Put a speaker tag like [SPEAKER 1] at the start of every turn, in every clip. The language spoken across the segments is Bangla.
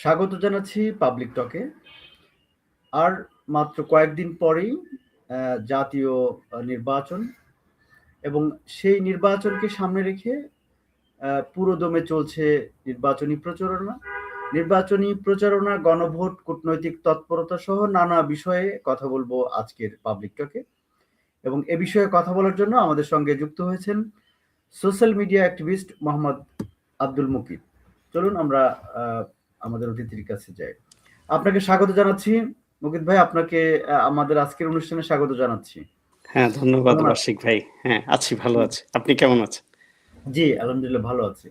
[SPEAKER 1] স্বাগত জানাচ্ছি পাবলিক টকে। আর মাত্র কয়েকদিন পরেই জাতীয় নির্বাচন, এবং সেই নির্বাচনকে সামনে রেখে পুরোদমে চলছে নির্বাচনী প্রচারণা। নির্বাচনী প্রচারণা, গণভোট, কূটনৈতিক তৎপরতা সহ নানা বিষয়ে কথা বলবো আজকের পাবলিক টকে। এবং এ বিষয়ে কথা বলার জন্য আমাদের সঙ্গে যুক্ত হয়েছেন social media activist Mohammad Abdul Mukib. চলুন আমরা আমাদের অতিথির কাছে যাই। আপনাকে স্বাগত জানাচ্ছি মুকিত ভাই, আপনাকে আমাদের আজকের অনুষ্ঠানে স্বাগত জানাচ্ছি।
[SPEAKER 2] হ্যাঁ, ধন্যবাদ
[SPEAKER 1] কেমন আছেন?
[SPEAKER 2] বার্ষিক ভাই। হ্যাঁ, আছি, ভালো আছি। আপনি কেমন আছেন?
[SPEAKER 1] জি, আলহামদুলিল্লাহ ভালো আছি।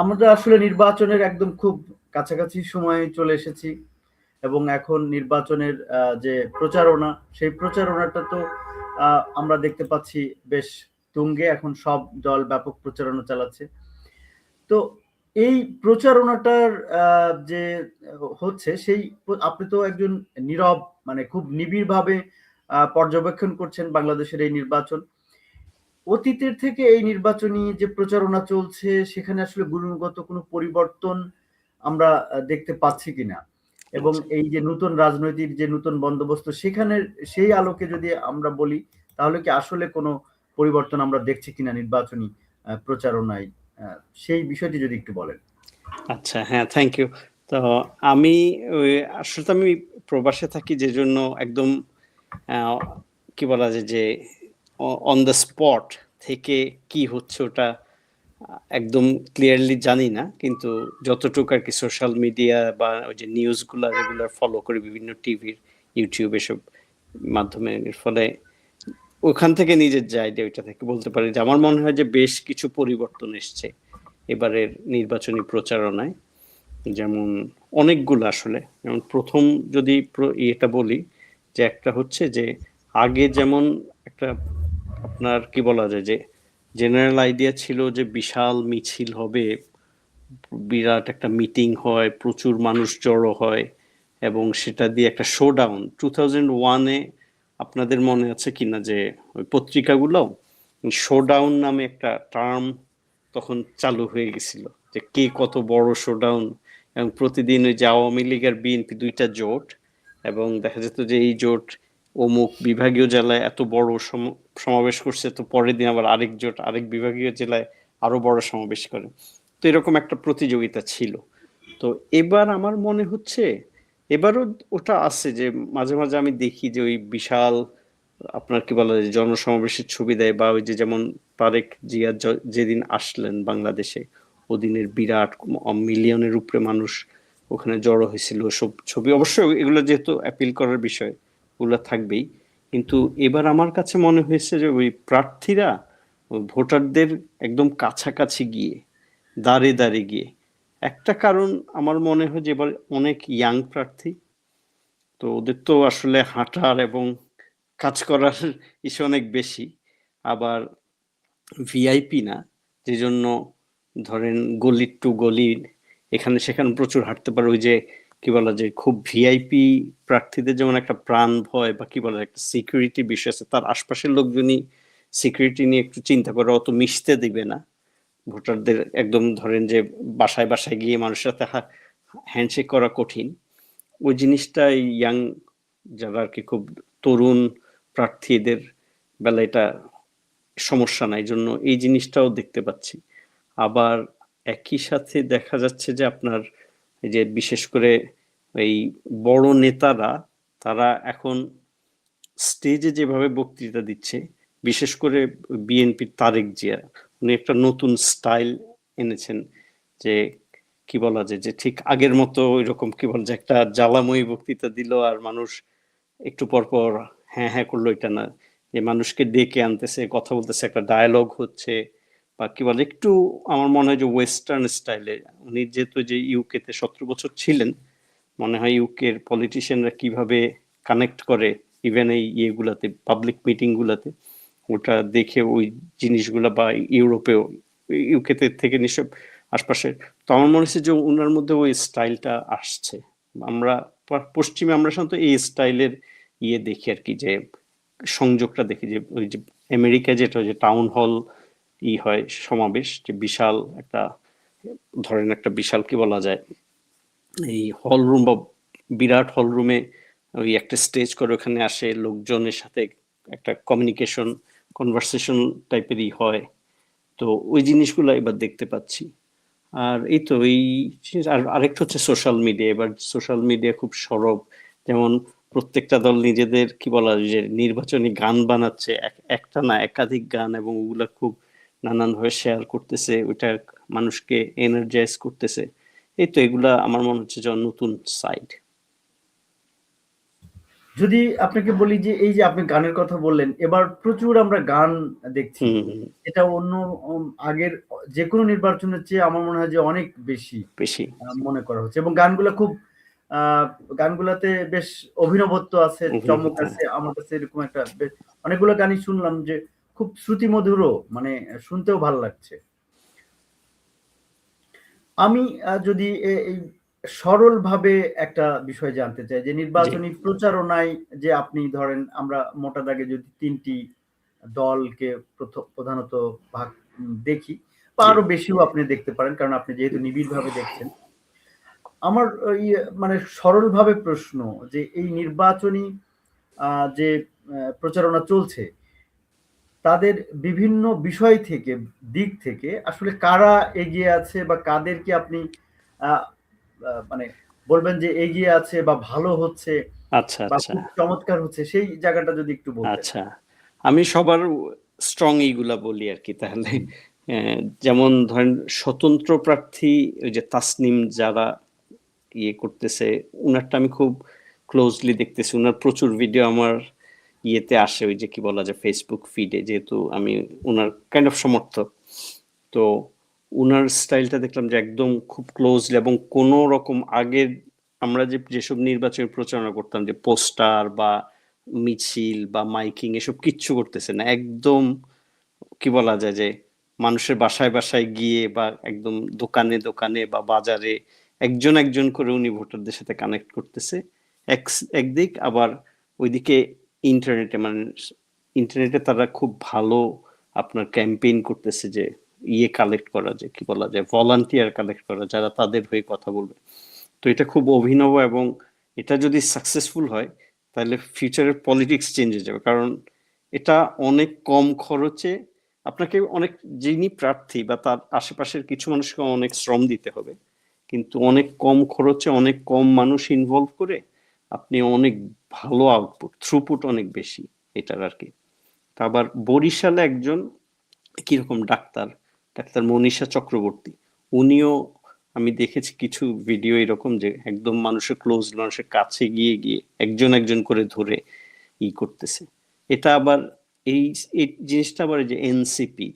[SPEAKER 1] আমরা আসলে নির্বাচনের একদম খুব কাছাকাছি সময়ে চলে এসেছি, এবং এখন নির্বাচনের যে প্রচারণা, সেই প্রচারণাটা তো আমরা দেখতে পাচ্ছি বেশ তুঙ্গে। এখন সব দল ব্যাপক প্রচারণা চালাচ্ছে। তো এই প্রচারণাটার যে হচ্ছে, সেই আপনি তো একজন নীরব, মানে খুব নিবিড়ভাবে পর্যবেক্ষণ করছেন বাংলাদেশের এই নির্বাচন। অতীতের থেকে এই নির্বাচনী যে প্রচারণা চলছে, সেখানে আসলে গুণগত কোনো পরিবর্তন আমরা দেখতে পাচ্ছি কিনা, এবং
[SPEAKER 2] আচ্ছা।
[SPEAKER 1] এই যে নতুন রাজনৈতিক যে নতুন বন্দোবস্ত, সেখানে সেই আলোকে যদি আমরা বলি, তাহলে কি আসলে কোনো পরিবর্তন আমরা দেখছি কিনা নির্বাচনী প্রচারণায়? সেই বিষয়টি যদি একটু বলেন।
[SPEAKER 2] আচ্ছা, হ্যাঁ, থ্যাংক ইউ। তো আমি আসলে তো আমি প্রবাসে থাকি, যে জন্য একদম কি বলা যায় যে অন দ্য স্পট থেকে কি হচ্ছে ওটা একদম ক্লিয়ারলি জানি না, কিন্তু যতটুকু আর কি সোশ্যাল মিডিয়া বা ওই যে নিউজগুলো রেগুলার ফলো করি বিভিন্ন টিভির, ইউটিউব এসব মাধ্যমে, এর ফলে ওখান থেকে নিজের যে আইডিয়া ওইটা থেকে বলতে পারি যে আমার মনে হয় যে বেশ কিছু পরিবর্তন এসছে এবারের নির্বাচনী প্রচারণায়। যেমন অনেকগুলো আসলে, যেমন প্রথম যদি এটা বলি, যে একটা হচ্ছে যে আগে যেমন একটা আপনার কি বলা যায় যে জেনারেল আইডিয়া ছিল যে বিশাল মিছিল হবে, বিরাট একটা মিটিং হয়, প্রচুর মানুষ জড়ো হয়, এবং সেটা দিয়ে একটা শোডাউন 2001-এ আপনাদের মনে আছে কিনা যে ওই পত্রিকাগুলো শোডাউন নামে একটা টার্ম তখন চালু হয়ে গেছিল, যে কে কত বড় শোডাউন। এবং প্রতিদিন ওই যে আওয়ামী লীগ আর বিএনপি দুইটা জোট, এবং দেখা যেত যে এই জোট অমুক বিভাগীয় জেলায় এত বড় সমাবেশ করছে, তো পরের দিন আবার আরেক জোট আরেক বিভাগীয় জেলায় আরো বড় সমাবেশ করে। তো এরকম একটা প্রতিযোগিতা ছিল। তো এবার আমার মনে হচ্ছে এবারও ওটা আছে, যে মাঝে মাঝে আমি দেখি যে ওই বিশাল আপনার কি বলা যায় জনসমাবেশের ছবি দেয়, বা ওই যে যেমন তারেক জিয়া যেদিন আসলেন বাংলাদেশে, ওদিনের বিরাট মিলিয়নের উপরে মানুষ ওখানে জড়ো হয়েছিল, সব ছবি অবশ্যই এগুলো যেহেতু অ্যাপিল করার বিষয় ওগুলো থাকবেই। কিন্তু এবার আমার কাছে মনে হয়েছে যে ওই প্রার্থীরা ভোটারদের একদম কাছাকাছি গিয়ে দাঁড়িয়ে দাঁড়িয়ে গিয়ে, একটা কারণ আমার মনে হয় যে এবার অনেক ইয়াং প্রার্থী, তো ওদের তো আসলে হাঁটার এবং কাজ করার ইস্যু অনেক বেশি। আবার ভিআইপি না, যে জন্য ধরেন গলি টু গলি এখানে সেখানে প্রচুর হাঁটতে পারে। ওই যে কি বলা যায় খুব ভিআইপি প্রার্থীদের যেমন একটা প্রাণ ভয় বা কি বলা যায় একটা সিকিউরিটি বিষয় আছে, তার আশপাশের লোকজনই সিকিউরিটি নিয়ে একটু চিন্তা করে, অত মিশতে দিবে না ভোটারদের। একদম ধরেন যে বাসায় বাসায় গিয়ে মানুষের সাথে হ্যান্ডশেক করা কঠিন, ওই জিনিসটা ইয়াং যারা আর কি খুব তরুণ প্রার্থীদের বেলা এটা সমস্যা নাই, জন্য এই জিনিসটাও দেখতে পাচ্ছি। আবার একই সাথে দেখা যাচ্ছে যে আপনার এই যে বিশেষ করে এই বড় নেতারা, তারা এখন স্টেজে যেভাবে বক্তৃতা দিচ্ছে, বিশেষ করে বিএনপির তারেক জিয়া, উনি একটা নতুন স্টাইল এনেছেন, যে কি বলা যায় যে ঠিক আগের মতো ওইরকম কি বলা যায় একটা জ্বালাময়ী বক্তৃতা দিল আর মানুষ একটু পর পর হ্যাঁ হ্যাঁ করলো, এটা না, যে মানুষকে ডেকে আনতেছে, কথা বলতেছে, একটা ডায়ালগ হচ্ছে, বা কি বলে একটু আমার মনে হয় যে ওয়েস্টার্ন স্টাইলে। উনি যেহেতু যে ইউকেতে 17 বছর ছিলেন, মনে হয় ইউকের পলিটিশিয়ানরা কিভাবে কানেক্ট করে ইভেন এই ইয়েগুলাতে পাবলিক মিটিং গুলাতে, ওটা দেখে ওই জিনিসগুলা, বা ইউরোপেও ইউকেতে থেকে নিশ্চয় আশপাশে, তো আমার মনে হচ্ছে যে ওনার মধ্যে ওই স্টাইলটা আসছে। আমরা পশ্চিমে আমরা সাধারণত এই স্টাইলের ইয়ে দেখি আর কি, যে সংযোগটা দেখি, যে ওই যে আমেরিকা যেটা যে টাউন হল হয় সমাবেশ, যে বিশাল একটা ধরেন একটা বিশাল কি বলা যায় এই হল রুম বা বিরাট হল রুমে ওই একটা স্টেজ করে ওখানে আসে লোকজনের সাথে একটা কনভারসেশন টাইপেরই হয়। তো ওই জিনিসগুলো এবার দেখতে পাচ্ছি। আর এই তো এই আর আরেকটা হচ্ছে সোশ্যাল মিডিয়া। এবার সোশ্যাল মিডিয়া খুব সরব, যেমন প্রত্যেকটা দল নিজেদের কি বলা যায় যে নির্বাচনী গান বানাচ্ছে, একটা না একাধিক গান, এবং ওগুলা খুব নানানভাবে শেয়ার করতেছে, ওইটা মানুষকে এনার্জাইজ করতেছে। এই তো এগুলা আমার মনে হচ্ছে যে নতুন সাইড।
[SPEAKER 1] যদি আপনাকে বলি যে এই যে আপনি গানের কথা বললেন, এবার প্রচুর আমরা গান দেখছি।
[SPEAKER 2] হুম হুম,
[SPEAKER 1] এটা অন্য আগের যেকোনো নির্বাচনের চেয়ে আমার মনে হয় যে অনেক বেশি
[SPEAKER 2] বেশি।
[SPEAKER 1] মনে করা হচ্ছে, এবং গানগুলা খুব গানগুলাতে বেশ অভিনবত্ব আছে, চমক
[SPEAKER 2] অভিনবতা।
[SPEAKER 1] আছে। আমার কাছে এরকম একটা অনেকগুলো গানই শুনলাম যে খুব শ্রুতিমধুরও, মানে শুনতেও ভালো লাগছে। আমি যদি এই সরলভাবে একটা বিষয় জানতে চাই যে
[SPEAKER 2] জি
[SPEAKER 1] নির্বাচনী প্রচারণায় যে আপনি ধরেন আমরা মোটা দাগে যদি ৩ টি দলকে প্রধানত ভাগ দেখি, বা
[SPEAKER 2] জি
[SPEAKER 1] আরো বেশিও আপনি দেখতে পারেন কারণ আপনি যেহেতু নিবিড়ভাবে দেখছেন। আমার মানে সরলভাবে প্রশ্ন যে এই নির্বাচনী যে প্রচারণা চলছে, তাদের বিভিন্ন বিষয় থেকে, দিক থেকে আসলে কারা এগিয়ে আছে বা কাদেরকে আপনি আ আ মানে বলবেন যে এগিয়ে আছে বা ভালো হচ্ছে
[SPEAKER 2] আচ্ছা
[SPEAKER 1] বা
[SPEAKER 2] আচ্ছা
[SPEAKER 1] খুব চমৎকার হচ্ছে, সেই জায়গাটা যদি একটু বলতেন।
[SPEAKER 2] আচ্ছা, আমি সবার স্ট্রং এইগুলা বলি আর কি তাহলে। যেমন ধরেন স্বতন্ত্র প্রার্থী ওই যে তাসনিম যারা ইয়ে করতেছে, উনারটা আমি খুব ক্লোজলি দেখতেছি। উনার প্রচুর ভিডিও আমার ইয়েতে আসে, ওই যে কি বলা যায় ফেসবুক ফিডে, যেহেতু আমি উনার কাইন্ড অফ সমর্থক। তো উনার স্টাইলটা দেখলাম যে একদম খুব ক্লোজলি, এবং কোনো রকম আগের আমরা যেসব নির্বাচনী প্রচারণা করতাম যে পোস্টার বা মিছিল বা মাইকিং এসব কিচ্ছু করতেছে না, একদম কি বলা যায় যে মানুষের বাসায় বাসায় গিয়ে বা একদম দোকানে দোকানে বা বাজারে একজন একজন করে উনি ভোটারদের সাথে কানেক্ট করতেছে একদিক। আবার ওইদিকে ইন্টারনেটে, মানে ইন্টারনেটে তারা খুব ভালো আপনার ক্যাম্পেইন করতেছে, যে ইয়ে কালেক্ট করা, যে কি বলা যায় ভলান্টিয়ার কালেক্ট করা যারা তাদের হয়ে কথা বলবে। তো এটা খুব অভিনব, এবং এটা যদি সাকসেসফুল হয় তাহলে ফিউচারের পলিটিক্স চেঞ্জ হয়ে যাবে। কারণ এটা অনেক কম খরচে আপনাকে অনেক, যিনি প্রার্থী বা তার আশেপাশের কিছু মানুষকে অনেক শ্রম দিতে হবে, কিন্তু অনেক কম খরচে অনেক কম মানুষ ইনভলভ করে আপনি অনেক ভালো আউটপুট, থ্রুপুট অনেক বেশি এটার আর কি। তা আবার বরিশালে একজন কিরকম ডাক্তার, ডাক্তার মনীষা চক্রবর্তী, উনিও আমি দেখেছি কিছু ভিডিও এরকম যে একদম মানুষের ক্লোজ, মানুষের কাছে গিয়ে গিয়ে একজন একজন করে ধরে ই করতেছে। এটা আবার এই এই জিনিসটা আবার এই যে এনসিপির,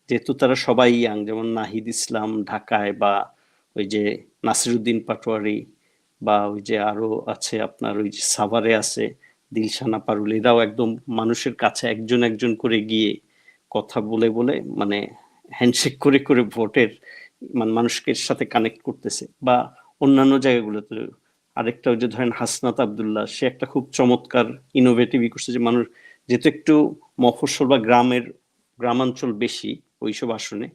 [SPEAKER 2] যেহেতু তারা সবাই ইয়াং, যেমন নাহিদ ইসলাম ঢাকায়, বা ওই যে নাসিরুদ্দিন পাটোয়ারি, বা ওই যে আরো আছে আপনার ওই যে সাভারে আছে দিলশানা পারুল, এরাও একদম মানুষের কাছে একজন একজন করে গিয়ে কথা বলে বলে, মানে হ্যান্ডশেক করে করে ভোটের মানে মানুষকে সাথে কানেক্ট করতেছে। বা অন্যান্য জায়গাগুলোতে আরেকটা ওই যে ধরেন হাসনাত আব্দুল্লাহ, সে একটা খুব চমৎকার ইনোভেটিভ করছে, যে মানুষ যেহেতু একটু মফস্বল বা গ্রামাঞ্চল বেশি ওইসব আসনে,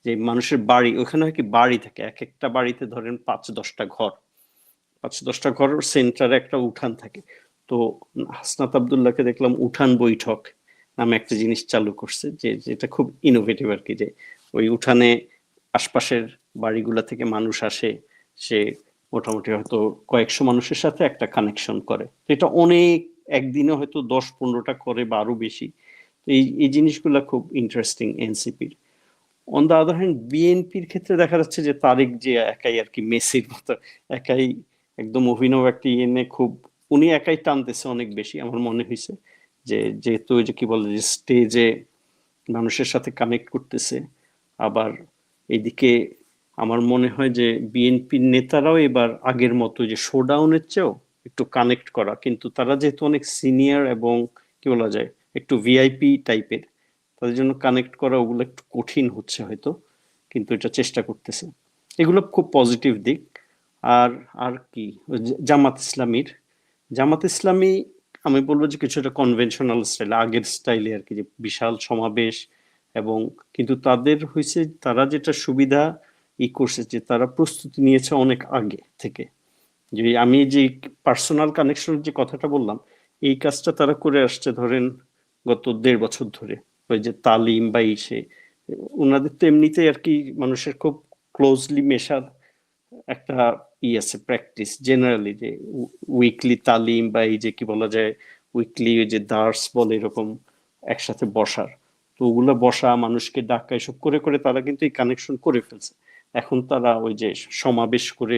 [SPEAKER 2] যে মানুষের বাড়ি ওখানে হয় কি বাড়ি থাকে, এক একটা বাড়িতে ধরেন ৫-১০টা ঘর, ৫-১০টা ঘর সেন্টারে একটা উঠান থাকে। তো হাসনাত আব্দুল্লাহকে দেখলাম উঠান বৈঠক নামে একটা জিনিস চালু করছে, যে যেটা খুব ইনোভেটিভ আর কি, যে ওই উঠানে আশপাশের বাড়িগুলা থেকে মানুষ আসে, সে মোটামুটি হয়তো কয়েকশো মানুষের সাথে একটা কানেকশন করে। এটা অনেক, একদিনে হয়তো ১০-১৫টা করে বা আরো বেশি। এই এই জিনিসগুলা খুব ইন্টারেস্টিং এনসিপির। অন দ্য আদার হ্যান্ড বিএনপির ক্ষেত্রে দেখা যাচ্ছে যে তারেক যে একাই আর কি মেসির মতো একাই একদম অভিনব একটা ইয়ে নিয়ে খুব উনি একাই টানতেছে অনেক বেশি আমার মনে হয়েছে। যে যেহেতু ওই যে কি বলে যে স্টেজে মানুষের সাথে কানেক্ট করতেছে, আবার এইদিকে আমার মনে হয় যে বিএনপির নেতারাও এবার আগের মতো যে শোডাউনের চেয়েও একটু কানেক্ট করা, কিন্তু তারা যেহেতু অনেক সিনিয়র এবং কি বলা যায় একটু ভিআইপি টাইপের, তাদের জন্য কানেক্ট করা ওগুলো একটু কঠিন হচ্ছে হয়তো, কিন্তু এটা চেষ্টা করতেছে। এগুলো খুব পজিটিভ দিক। আর আর কি ওই যে জামাত ইসলামী আমি বলবো যে কিছুটা কনভেনশনাল স্টাইল, আগের স্টাইলে আর কি, যে বিশাল সমাবেশ, এবং কিন্তু তাদের হয়েছে তারা যেটা সুবিধা ই করছে যে তারা প্রস্তুতি নিয়েছে অনেক আগে থেকে। যে আমি যে পার্সোনাল কানেকশন যে কথাটা বললাম, এই কাজটা তারা করে আসছে ধরেন গত 1.5 বছর ধরে। ওই যে তালিম বা ইসে, ওনাদের তো এমনিতেই আর কি মানুষের খুব ক্লোজলি মেশার একটা আছে, প্র্যাকটিস জেনারেলি, যে উইকলি তালিম বা এই যে কি বলা যায় উইকলি ওই যে দার্স বলে এরকম একসাথে বসার। তো ওগুলো বসা, মানুষকে ডাকা, এসব করে করে তারা কিন্তু এই কানেকশন করে ফেলছে। এখন তারা ওই যে সমাবেশ করে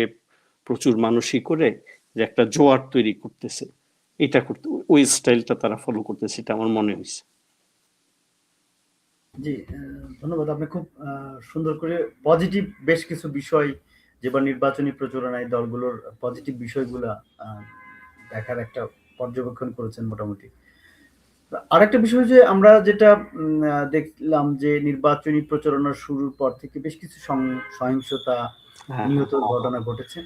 [SPEAKER 2] প্রচুর মানুষই করে যে একটা জোয়ার তৈরি করতেছে, এটা করতে ওই স্টাইলটা তারা ফলো করতেছে, এটা আমার মনে হয়েছে।
[SPEAKER 1] জি, ধন্যবাদ। আপনি খুব সুন্দর করে পজিটিভ বেশ কিছু বিষয়, যেবার নির্বাচনী প্রচারণায় দলগুলোর পজিটিভ বিষয়গুলা আহ, দেখার একটা পর্যবেক্ষণ করেছেন মোটামুটি। আরেকটা বিষয় যে আমরা যেটা দেখলাম যে নির্বাচনী প্রচারণার শুরুর পর থেকে বেশ কিছু সহিংসতা,
[SPEAKER 2] হ্যাঁ, হ্যাঁ,
[SPEAKER 1] নিহত ঘটনা ঘটেছে।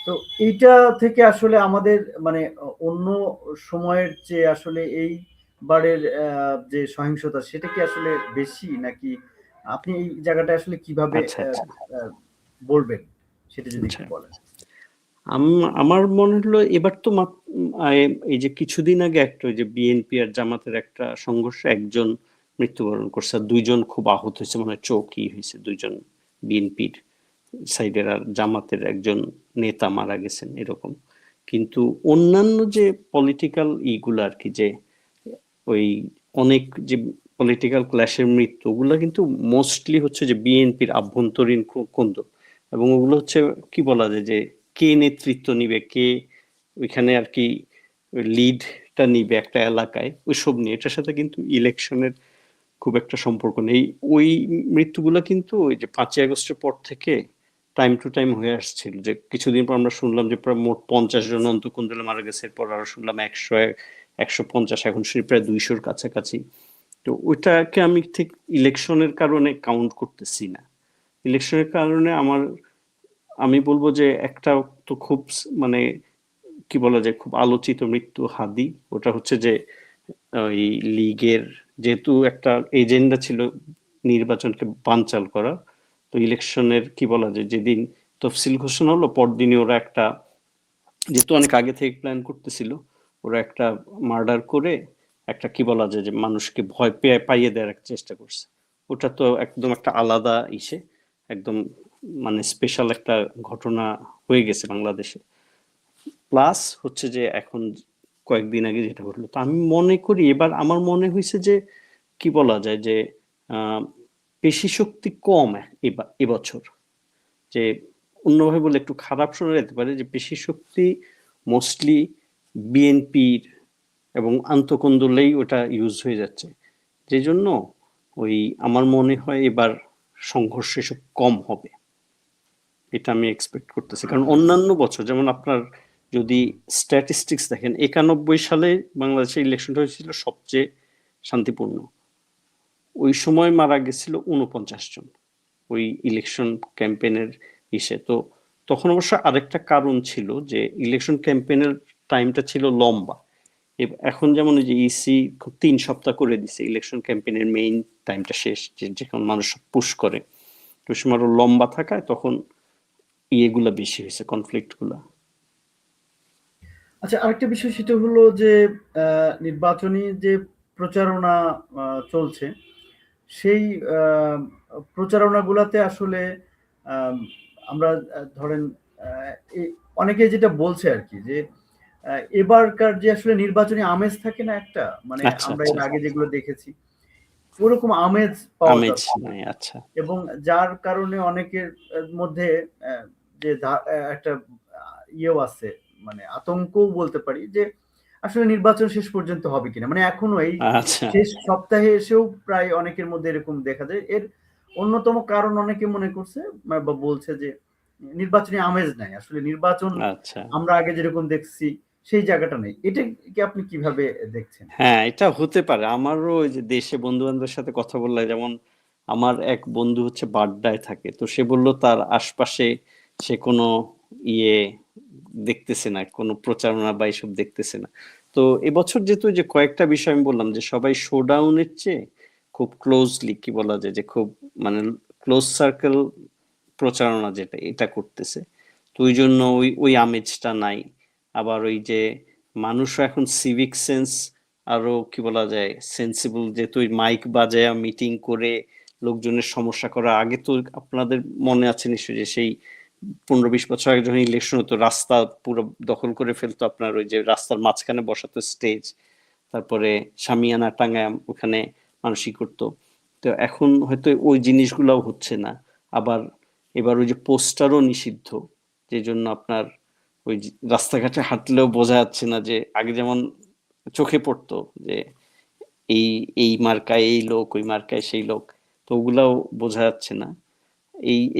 [SPEAKER 1] তো এইটা থেকে আসলে আমাদের মানে অন্য সময়ের চেয়ে আসলে এইবারের যে সহিংসতা সেটা কি আসলে বেশি, নাকি আপনি এই জায়গাটা আসলে কিভাবে
[SPEAKER 2] আচ্ছা, আচ্ছা,
[SPEAKER 1] আহ, বলবেন সেটা যদি
[SPEAKER 2] আচ্ছা।
[SPEAKER 1] একটু বলেন।
[SPEAKER 2] আমার মনে হলো এবার তো এই যে কিছুদিন আগে একটা ওই যে বিএনপি আর জামাতের একটা সংঘর্ষে একজন মৃত্যুবরণ করছে, আর 2 জন খুব আহত হয়েছে, মনে হয় চোখই হয়েছে 2 জন বিএনপির সাইডের, আর জামাতের একজন নেতা মারা গেছেন এরকম। কিন্তু অন্যান্য যে পলিটিক্যাল ইগুলো আর কি, যে ওই অনেক যে পলিটিক্যাল ক্ল্যাশের মৃত্যু, ওগুলা কিন্তু মোস্টলি হচ্ছে যে বিএনপির আভ্যন্তরীণ কোন্দল, এবং ওগুলো হচ্ছে কি বলা যায় যে কে নেতৃত্ব নিবে, কে ওইখানে আর কি লিডটা নিবে একটা এলাকায়, ওইসব নিয়ে। এটার সাথে কিন্তু ইলেকশনের খুব একটা সম্পর্ক নেই। ওই মৃত্যুগুলা কিন্তু ওই যে 5ই আগস্টের পর থেকে টাইম টু টাইম হয়ে আসছিল, যে কিছুদিন পর আমরা শুনলাম যে প্রায় মোট 50 জন অন্তঃকন্দলে মারা গেছে, এরপর আরো শুনলাম 100, 150, এখন শুনি প্রায় 200-র কাছাকাছি। তো ওইটাকে আমি ঠিক ইলেকশনের কারণে কাউন্ট করতেছি না। ইলেকশনের কারণে আমি বলবো যে একটা তো খুব মানে কি বলা যায় খুব আলোচিত মৃত্যু হাদি, ওটা হচ্ছে যে ওই লীগের যেহেতু একটা এজেন্ডা ছিল নির্বাচনকে বানচাল করা, তো ইলেকশনের কি বলা যায় যেদিন তফসিল ঘোষণা হলো পরদিনই ওরা একটা, যেহেতু অনেক আগে থেকে প্ল্যান করতেছিল, ওরা একটা মার্ডার করে একটা কি বলা যায় যে মানুষকে ভয় পাইয়ে দেওয়ার একটা চেষ্টা করছে। ওটা তো একদম একটা আলাদা ইসে, একদম মানে স্পেশাল একটা ঘটনা হয়ে গেছে বাংলাদেশে। প্লাস হচ্ছে যে এখন কয়েকদিন আগে যেটা ঘটলো, তো আমি মনে করি এবার আমার মনে হয়েছে যে কি বলা যায় যে আহ, পেশি শক্তি কম এবছর। যে অন্যভাবে বলে একটু খারাপ শোনা যেতে পারে, যে পেশি শক্তি মোস্টলি বিএনপির এবং আন্তঃকন্দলেই ওটা ইউজ হয়ে যাচ্ছে, যে জন্য ওই আমার মনে হয় এবার সংঘর্ষ এসব কম হবে, এটা আমি এক্সপেক্ট করতেছি। কারণ অন্যান্য বছর যেমন আপনার যদি স্ট্যাটিস্টিক্স দেখেন, 91 সালে বাংলাদেশের ইলেকশনটা হয়েছিল সবচেয়ে শান্তিপূর্ণ, ওই সময় মারা গেছিল 49 জন ওই ইলেকশন ক্যাম্পেইনের ইসে। তো তখন অবশ্য আরেকটা কারণ ছিল যে ইলেকশন ক্যাম্পেইনের টাইমটা ছিল লম্বা। এখন যেমন ওই যে ইসি 3 সপ্তাহ করে দিছে ইলেকশন ক্যাম্পেইনের মেইন টাইমটা শেষ, যে যখন মানুষ পুশ করে, তো ওই সময় আরো লম্বা থাকায় তখন ইয়েগুলা বেশি হয়েছে, কনফ্লিক্ট গুলা।
[SPEAKER 1] আচ্ছা, আরেকটা বিষয় সেটা হলো যে নির্বাচনী যে প্রচারণা চলছে সেই আহ, প্রচারণাগুলোতে আসলে আম, আমরা ধরেন আহ, এ- অনেকে যেটা বলছে আর কি যে এবারকার যে আসলে নির্বাচনী আমেজ থাকে না একটা, মানে
[SPEAKER 2] আচ্ছা,
[SPEAKER 1] আমরা
[SPEAKER 2] আচ্ছা,
[SPEAKER 1] এর আগে যেগুলো দেখেছি ওরকম আমেজ পাওয়া
[SPEAKER 2] আমেজ
[SPEAKER 1] যাচ্ছে না।
[SPEAKER 2] নাই, আচ্ছা।
[SPEAKER 1] এবং যার কারণে অনেকের মধ্যে যে একটা ইয়েও আছে, মানে আতঙ্কও বলতে পারি যে আসলে নির্বাচন শেষ পর্যন্ত হবে কিনা, মানে এখনো এই
[SPEAKER 2] আচ্ছা,
[SPEAKER 1] শেষ সপ্তাহে এসেও প্রায় অনেকের মধ্যে এরকম দেখা যায়। এর অন্যতম কারণ অনেকে মনে করছে বা বলছে যে নির্বাচনী আমেজ নাই, আসলে নির্বাচন
[SPEAKER 2] আচ্ছা।
[SPEAKER 1] আমরা আগে যেরকম দেখছি সেই জায়গাটা নেই। এটা কি আপনি কিভাবে দেখছেন?
[SPEAKER 2] হ্যাঁ, এটা হতে পারে। আমারও ওই যে দেশে বন্ধু-বান্ধবের সাথে কথা বললে, যেমন আমার এক বন্ধু হচ্ছে বাড্ডায় থাকে। তো সে বলল তার আশপাশে সে কোনো ইয়ে দেখতেছে না, কোনো প্রচারণা বা এসব দেখতেছে না। তো এবছর যেহেতু ওই যে কয়েকটা বিষয় আমি বললাম যে সবাই শোডাউনের চেয়ে খুব ক্লোজলি কি বলা যায় যে খুব মানে ক্লোজ সার্কেল প্রচারণা যেটা এটা করতেছে। তো ওই জন্য ওই আমেজটা নাই। আবার ওই যে মানুষও এখন সিভিক সেন্স আরো কি বলা যায় সেন্সিবল, যে তুই মাইক বাজায়া মিটিং করে লোকজনের সমস্যা করা। আগে তো আপনাদের মনে আছে নিশ্চয়ই যে সেই 15-20 বছর আগে যখন ইলেকশন হতো, রাস্তা পুরো দখল করে ফেলতো, আপনার ওই যে রাস্তার মাঝখানে বসাতো স্টেজ, তারপরে শামিয়ানা টাঙ্গায় ওখানে মানুষই করতো। তো এখন হয়তো ওই জিনিসগুলোও হচ্ছে না। আবার এবার ওই যে পোস্টারও নিষিদ্ধ, যে জন্য আপনার ওই রাস্তাঘাটে হাঁটলেও বোঝা যাচ্ছে না, যে আগে যেমন চোখে পড়তো যে এই এই মার্কায় এই লোক, ওই মার্কায় সেই লোক, তো ওগুলাও বোঝা যাচ্ছে না।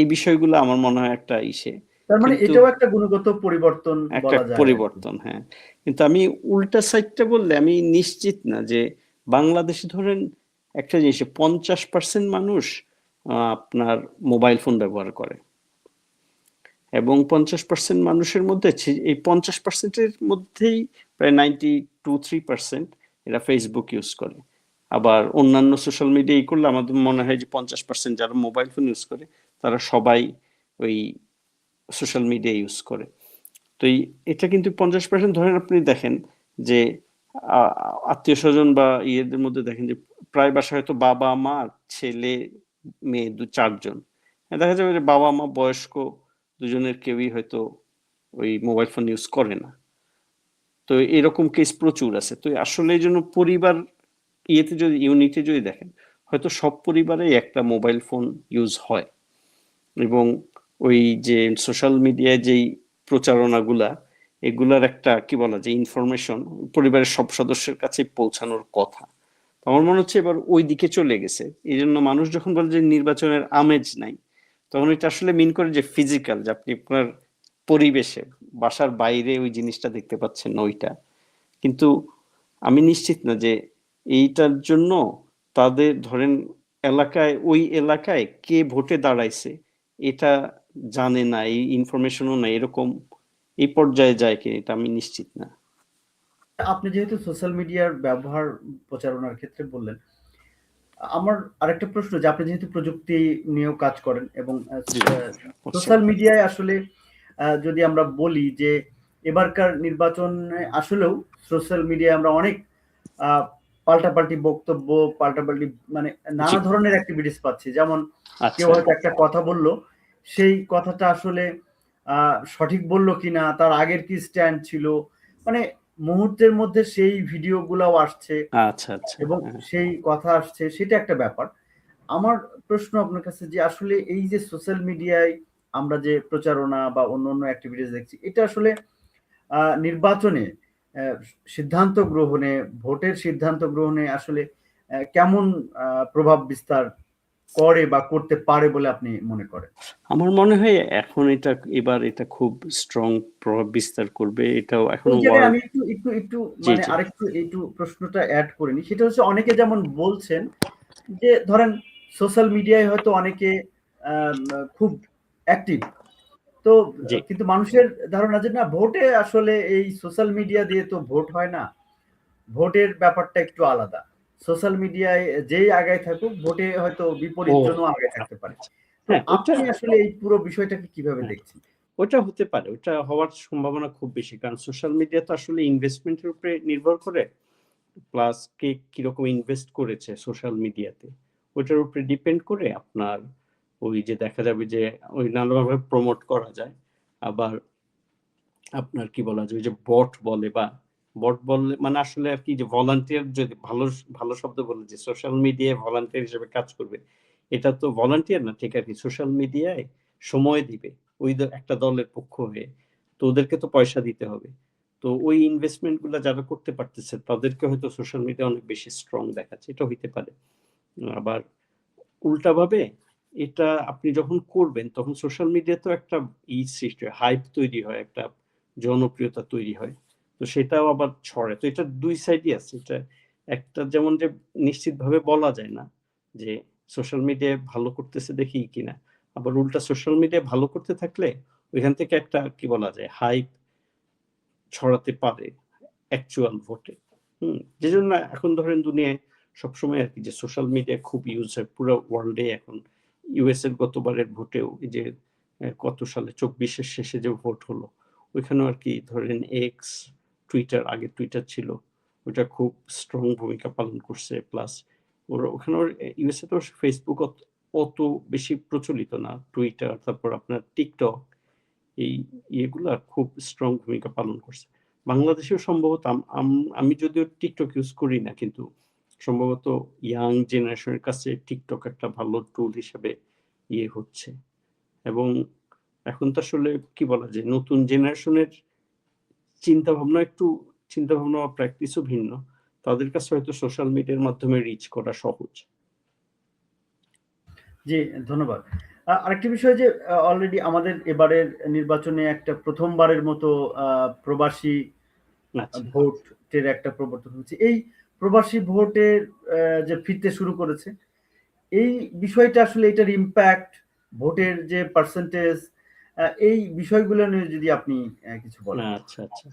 [SPEAKER 2] এই বিষয়গুলো আমার মনে হয় একটা ইসে,
[SPEAKER 1] তার মানে
[SPEAKER 2] কিন্তু
[SPEAKER 1] এটাও একটা গুণগত পরিবর্তন
[SPEAKER 2] একটা
[SPEAKER 1] বলা যায় আর কি।
[SPEAKER 2] পরিবর্তন, হ্যাঁ। কিন্তু আমি উল্টা সাইডটা বললে আমি নিশ্চিত না যে বাংলাদেশে ধরেন একটা জিনিস 50% মানুষ আপনার মোবাইল ফোন ব্যবহার করে, এবং 50% মানুষের মধ্যে এই 50%-এর মধ্যেই প্রায় 92-3% এরা ফেসবুক ইউজ করে। আবার অন্যান্য সোশ্যাল মিডিয়া করলে আমাদের মনে হয় যে 50% যারা মোবাইল ফোন ইউজ করে তারা সবাই ওই সোশ্যাল মিডিয়া ইউজ করে। তো এটা কিন্তু 50% ধরেন, আপনি দেখেন যে আত্মীয় স্বজন বা ইয়েদের মধ্যে দেখেন যে প্রায় বাসায় হয়তো বাবা মা ছেলে মেয়ে 4 জন। দেখা যাবে যে বাবা মা বয়স্ক দুজনের কেউই হয়তো ওই মোবাইল ফোন ইউজ করে না। তো এরকম কেস প্রচুর আছে। তো আসলে এই জন্য পরিবার ইয়েতে যদি ইউনিটে যদি দেখেন, হয়তো সব পরিবারেই একটা মোবাইল ফোন ইউজ হয়, এবং ওই যে সোশ্যাল মিডিয়ায় যেই প্রচারণাগুলা, এগুলার একটা কি বলা যায় ইনফরমেশন পরিবারের সব সদস্যের কাছে পৌঁছানোর কথা। আমার মনে হচ্ছে এবার ওই দিকে চলে গেছে। এই জন্য মানুষ যখন বলে যে নির্বাচনের আমেজ নাই, তখন এটা আসলে মিন করে যে ফিজিক্যাল, যে আপনি আপনার পরিবেশে বাসার বাইরে ওই জিনিসটা দেখতে পাচ্ছেন না ওইটা। কিন্তু আমি নিশ্চিত না যে এইটার জন্য তাদের ধরেন এলাকায়, ওই এলাকায় কে ভোটে দাঁড়াইছে এটা জানে না, এই ইনফরমেশনও না, এরকম এই পর্যায়ে যায় কি এটা আমি নিশ্চিত না।
[SPEAKER 1] আপনি যেহেতু সোশ্যাল মিডিয়ার ব্যবহার প্রচারণার ক্ষেত্রে বললেন, আমার আরেকটা প্রশ্ন, যে আপনি যেহেতু প্রযুক্তি নিয়েও কাজ করেন এবং
[SPEAKER 2] জি, অবশ্যই।
[SPEAKER 1] সোশ্যাল মিডিয়ায় আসলে যদি আমরা বলি যে এবারকার নির্বাচনে আসলেও সোশ্যাল মিডিয়ায় আমরা অনেক আহ, পাল্টাপাল্টি বক্তব্য, পাল্টাপাল্টি মানে
[SPEAKER 2] জি,
[SPEAKER 1] নানা ধরনের অ্যাক্টিভিটিস পাচ্ছি। যেমন কেউ
[SPEAKER 2] আচ্ছা,
[SPEAKER 1] হয়তো একটা কথা বললো, সেই কথাটা আসলে সঠিক বললো কিনা, তার আগের কি স্ট্যান্ড ছিল, মানে মুহূর্তের মধ্যে সেই ভিডিওগুলাও আসছে
[SPEAKER 2] আচ্ছা, আচ্ছা,
[SPEAKER 1] এবং
[SPEAKER 2] হ্যাঁ।
[SPEAKER 1] সেই কথা আসছে, সেটা একটা ব্যাপার। আমার প্রশ্ন আপনার কাছে, যে আসলে এই যে সোশ্যাল মিডিয়ায় আমরা যে প্রচারণা বা অন্যান্য অ্যাক্টিভিটিস দেখছি, এটা আসলে নির্বাচনে আহ, সিদ্ধান্ত গ্রহণে, ভোটের সিদ্ধান্ত গ্রহণে আসলে কেমন প্রভাব বিস্তার করে বা করতে পারে বলে আপনি মনে করেন?
[SPEAKER 2] আমার মনে হয় এখন এটা, এবার এটা খুব স্ট্রং প্রভাব বিস্তার করবে। এটাও এখনো
[SPEAKER 1] ওই জায়গায়
[SPEAKER 2] ওয়ার্ল্ড।
[SPEAKER 1] আমি একটু
[SPEAKER 2] জি,
[SPEAKER 1] মানে
[SPEAKER 2] জি,
[SPEAKER 1] আরেকটু একটু প্রশ্নটা অ্যাড করে নিই। সেটা হচ্ছে, অনেকে যেমন বলছেন যে ধরেন সোশ্যাল মিডিয়ায় হয়তো অনেকে আম, খুব অ্যাক্টিভ, তো
[SPEAKER 2] জি।
[SPEAKER 1] কিন্তু মানুষের ধারণা যে না, ভোটে আসলে এই সোশ্যাল মিডিয়া দিয়ে তো ভোট হয় না, ভোটের ব্যাপারটা একটু আলাদা। সোশ্যাল মিডিয়ায় যেই আগায় থাকুক, ভোটে হয়তো
[SPEAKER 2] ও
[SPEAKER 1] বিপরীত জনও আগায়
[SPEAKER 2] আচ্ছা,
[SPEAKER 1] থাকতে পারে।
[SPEAKER 2] আচ্ছা।
[SPEAKER 1] তো
[SPEAKER 2] হ্যাঁ, ওটা,
[SPEAKER 1] আপনি আসলে এই পুরো বিষয়টাকে কিভাবে
[SPEAKER 2] হ্যাঁ,
[SPEAKER 1] দেখছেন?
[SPEAKER 2] ওটা হতে পারে। ওটা হওয়ার সম্ভাবনা খুব বেশি। কারণ সোশ্যাল মিডিয়া তো আসলে ইনভেস্টমেন্টের উপরে নির্ভর করে। প্লাস কে কিরকম ইনভেস্ট করেছে সোশ্যাল মিডিয়াতে, ওইটার উপরে ডিপেন্ড করে আপনার ওই যে দেখা যাবে যে ওই নানাভাবে প্রমোট করা যায়। আবার আপনার কি বলা যায় ওই যে বট বলে, বা বট বললে মানে আসলে আর কি, যে ভলান্টিয়ার, যদি ভালো ভালো শব্দ বলে যে সোশ্যাল মিডিয়ায় ভলান্টিয়ার হিসেবে কাজ করবে, এটা তো ভলান্টিয়ার না ঠিক আর কি, সোশ্যাল মিডিয়ায় সময় দিবে ওই একটা দলের পক্ষ হয়ে, তো ওদেরকে তো পয়সা দিতে হবে। তো ওই ইনভেস্টমেন্ট গুলা যারা করতে পারতেছে তাদেরকে হয়তো সোশ্যাল মিডিয়া অনেক বেশি স্ট্রং দেখাচ্ছে, এটা হইতে পারে। আবার উল্টাভাবে এটা আপনি যখন করবেন তখন সোশ্যাল মিডিয়াতেও একটা সৃষ্টি হয়, হাইপ তৈরি হয়, একটা জনপ্রিয়তা তৈরি হয়। তো সেটাও আবার ছড়ে। তো এটা ২ সাইডই আছে। এটা একটা যেমন যে নিশ্চিতভাবে বলা যায় না যে সোশ্যাল মিডিয়ায় ভালো করতেছে দেখেই কিনা। আবার উল্টা সোশ্যাল মিডিয়ায় ভালো করতে থাকলে ওইখান থেকে একটা কি বলা যায় হাইপ ছড়াতে পারে অ্যাকচুয়াল ভোটে। যেজন্য এখন ধরেন দুনিয়ায় সবসময় আরকি যে সোশ্যাল মিডিয়া খুব ইউজ হয় পুরো ওয়ার্লডে এখন। ইউএস এর গতবারের ভোটেও এই যে কত সালে 24-এর শেষে যে ভোট হলো, ওইখানেও আর কি ধরেন এক্স, টুইটার, আগে টুইটার ছিল, ওটা খুব স্ট্রং ভূমিকা পালন করছে। প্লাস ওখানে ইউএসএ তো ফেসবুক অত বেশি প্রচলিত না, টুইটার, তারপর আপনার টিকটক, এই ইয়েগুলা খুব স্ট্রং ভূমিকা পালন করছে। বাংলাদেশেও সম্ভবত আমি যদিও টিকটক ইউজ করি না, কিন্তু সম্ভবত ইয়াং জেনারেশনের কাছে টিকটক একটা ভালো টুল হিসেবে ইয়ে হচ্ছে। এবং এখন তো আসলে কি বলা যায়, নতুন জেনারেশনের চিন্তা ভাবনা বা প্র্যাকটিসও ভিন্ন, তাদের কাছে হয়তো সোশ্যাল মিডিয়ার মাধ্যমে রিচ করা সহজ।
[SPEAKER 1] জি, ধন্যবাদ। আরেকটি বিষয় যে অলরেডি আমাদের এবারের নির্বাচনে একটা প্রথমবারের মতো প্রবাসী
[SPEAKER 2] আচ্ছা,
[SPEAKER 1] ভোটের একটা প্রবর্তন হচ্ছে। এই প্রবাসী ভোটের যে ফিরতে শুরু করেছে, এই বিষয়টা আসলে এটার ইম্প্যাক্ট, ভোটের যে পার্সেন্টেজ, এই বিষয়গুলো নিয়ে যদি আপনি কিছু বলেন।
[SPEAKER 2] আচ্ছা, আচ্ছা।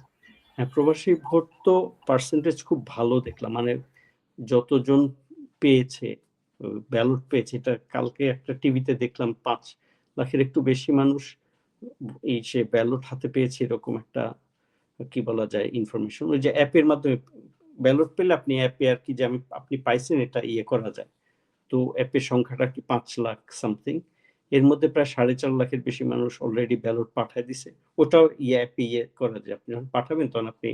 [SPEAKER 2] হ্যাঁ, প্রবাসী ভোট তো পার্সেন্টেজ খুব ভালো দেখলাম, মানে যতজন পেয়েছে, ব্যালট পেয়েছে, এটা কালকে একটা টিভিতে দেখলাম 5 লাখের একটু বেশি মানুষ এই সে ব্যালট হাতে পেয়েছে, এরকম একটা কি বলা যায় ইনফরমেশন। ওই যে অ্যাপের মাধ্যমে ব্যালট পেলে আপনি অ্যাপে আর কি যে আপনি পাইছেন এটা ইয়ে করা যায়। তো অ্যাপের সংখ্যাটা কি 5 লাখ সামথিং, এর মধ্যে প্রায় 4.5 লাখের বেশি মানুষ অলরেডি ব্যালট পাঠায় দিছে। ওটাও অ্যাপে ইয়ে করা যায়, আপনি যখন পাঠাবেন তখন আপনি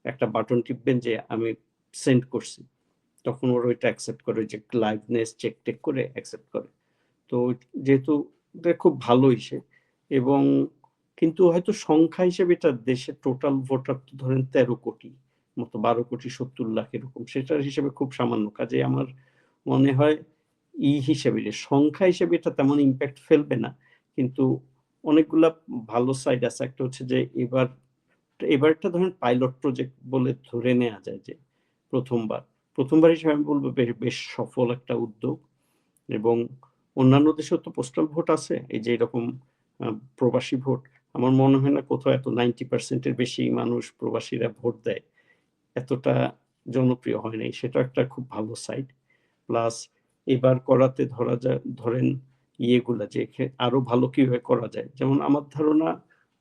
[SPEAKER 2] একটা বাটন টিপবেন যে আমি সেন্ড করছি, তখন ওরা ওইটা অ্যাকসেপ্ট করে, যে লাইভনেস চেক টেক করে অ্যাকসেপ্ট করে। তো যেহেতু এটা খুব ভালো হিসেব, এবং কিন্তু হয়তো সংখ্যা হিসেবে এটা দেশের টোটাল ভোটার তো ধরেন 13 কোটি মতো, 12,70,00,000 এরকম, সেটার হিসেবে খুব সামান্য। কাজে আমার মনে হয় হিসেবে যে সংখ্যা হিসেবে এটা তেমন ইম্প্যাক্ট ফেলবে না, কিন্তু অনেকগুলা ভালো সাইড আছে। একটা হচ্ছে যে এবারটা ধরেন পাইলট প্রজেক্ট বলে ধরে নেওয়া যায়, যে প্রথমবার হিসেবে আমি বলবো বেশ সফল একটা উদ্যোগ। এবং অন্যান্য দেশেও তো পোস্টাল ভোট আছে, এই যে এরকম প্রবাসী ভোট। আমার মনে হয় না কোথাও এত 90% বেশি মানুষ প্রবাসীরা ভোট দেয়, এতটা জনপ্রিয় হয় নাই, সেটা একটা খুব ভালো সাইড। প্লাস এবার করাতে ধরেন ইয়েগুলা যে আরো ভালো কিভাবে করা যায়, যেমন আমার ধারণা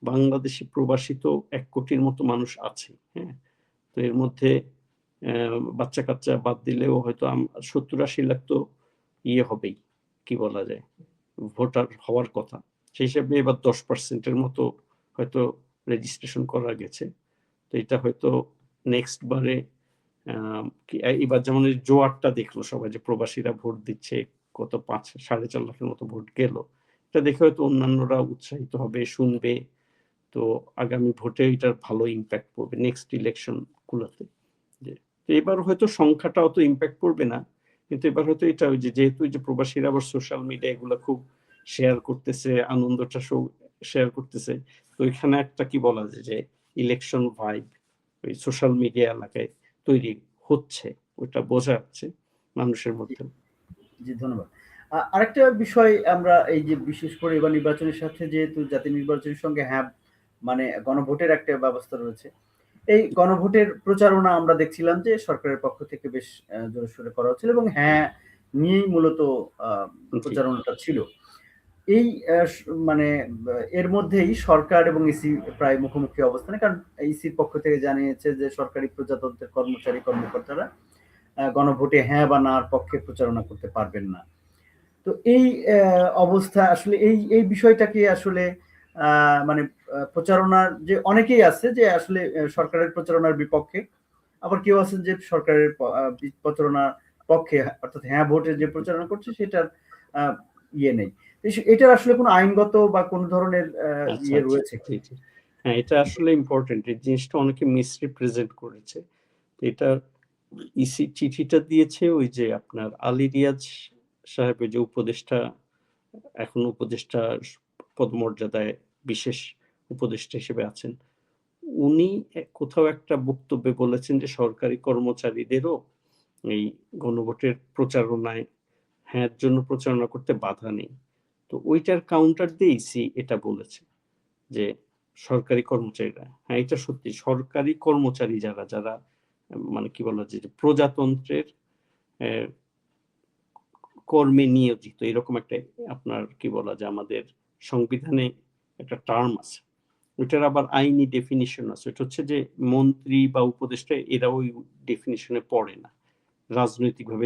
[SPEAKER 2] বাংলাদেশি প্রবাসী তো 1 কোটির মতো মানুষ আছে, হ্যাঁ। তো এর মধ্যে বাচ্চা কাচ্চা বাদ দিলেও হয়তো 70-80 লাখ তো হবেই, কি বলা যায়, ভোটার হওয়ার কথা। সেই হিসাবে এবার 10% এর মতো হয়তো রেজিস্ট্রেশন করা গেছে। তো এটা হয়তো নেক্সট বারে এবার যেমন জোয়ারটা দেখলো সবাই, যে প্রবাসীরা ভোট দিচ্ছে, কত 5-4.5 লাখের মতো ভোট গেল, এটা দেখে হয়তো অন্যান্যরা উৎসাহিত হবে, শুনবে। তো আগামী ভোটে এটার ভালো ইম্প্যাক্ট পড়বে নেক্সট ইলেকশন গুলোতে। তো এবার হয়তো সংখ্যাটা অত ইম্প্যাক্ট পড়বে না, কিন্তু এবার হয়তো এটা ওই যে যেহেতু যে প্রবাসীরা আবার সোশ্যাল মিডিয়া এগুলো খুব শেয়ার করতেছে, আনন্দটা শেয়ার করতেছে, তো এখানে একটা কি বলা যায় যে ইলেকশন ভাইব ওই সোশ্যাল মিডিয়া এলাকায় তৈরি হচ্ছে, ওটা বোঝা যাচ্ছে মানুষের মধ্যে।
[SPEAKER 1] জি, ধন্যবাদ। আরেকটা বিষয়, আমরা এই যে বিশেষ করে এবার নির্বাচনের সাথে যেহেতু জাতীয় নির্বাচনের সঙ্গে মানে গণভোটের একটা ব্যবস্থা রয়েছে। এই গণভোটের প্রচারণা আমরা দেখছিলাম যে সরকারের পক্ষ থেকে বেশ জোরে সোরে করা হচ্ছিল, এবং নিয়েই মূলত
[SPEAKER 2] জি,
[SPEAKER 1] প্রচারণাটা ছিল। এই মানে এর মধ্যেই সরকার এবং ইসি প্রায় মুখোমুখি অবস্থানে, কারণ ইসির পক্ষ থেকে জানিয়েছে যে সরকারি প্রজাতন্ত্রের কর্মকর্তারা গণভোটে হ্যাঁ বা নার পক্ষে প্রচারণা করতে পারবেন না। তো এই অবস্থা আসলে এই বিষয়টাকে আসলে মানে প্রচারণার যে অনেকেই আছে যে আসলে সরকারের প্রচারণার বিপক্ষে, আবার কেউ আছেন যে সরকারের প্রচারণার পক্ষে, অর্থাৎ হ্যাঁ ভোটের যে প্রচারণা করছে সেটার আহ, ইয়ে নেই। এটার আসলে কোনো আইনগত বা কোন ধরনের
[SPEAKER 2] আচ্ছা,
[SPEAKER 1] ইয়ে
[SPEAKER 2] আচ্ছা,
[SPEAKER 1] রয়েছে?
[SPEAKER 2] জি, জি। হ্যাঁ, এটা আসলে ইম্পর্টেন্ট, এই জিনিসটা অনেকে মিসরিপ্রেজেন্ট করেছে। এটা ইসি চিঠিটা দিয়েছে ওই যে আপনার আলী রিয়াজ সাহেবের যে উপদেষ্টা, এখন উপদেষ্টা পদমর্যাদায় বিশেষ উপদেষ্টা হিসেবে আছেন, উনি কোথাও একটা বক্তব্যে বলেছেন যে সরকারি কর্মচারীদেরও এই গণভোটের প্রচারণায় হ্যাঁ জন্য প্রচারণা করতে বাধা নেই। তো ওইটার কাউন্টার দিয়ে ইসি এটা বলেছে যে সরকারি কর্মচারীরা, হ্যাঁ এটা সত্যি, সরকারি কর্মচারী যারা মানে কি বলা যায় যে প্রজাতন্ত্রের কর্মে নিয়োজিত, এরকম একটা আপনার কি বলা যায় আমাদের সংবিধানে একটা টার্ম আছে, ওইটার আবার আইনি ডেফিনিশন আছে। এটা হচ্ছে যে মন্ত্রী বা উপদেষ্টা এরা ওই ডেফিনিশনে পড়ে না। রাজনৈতিকভাবে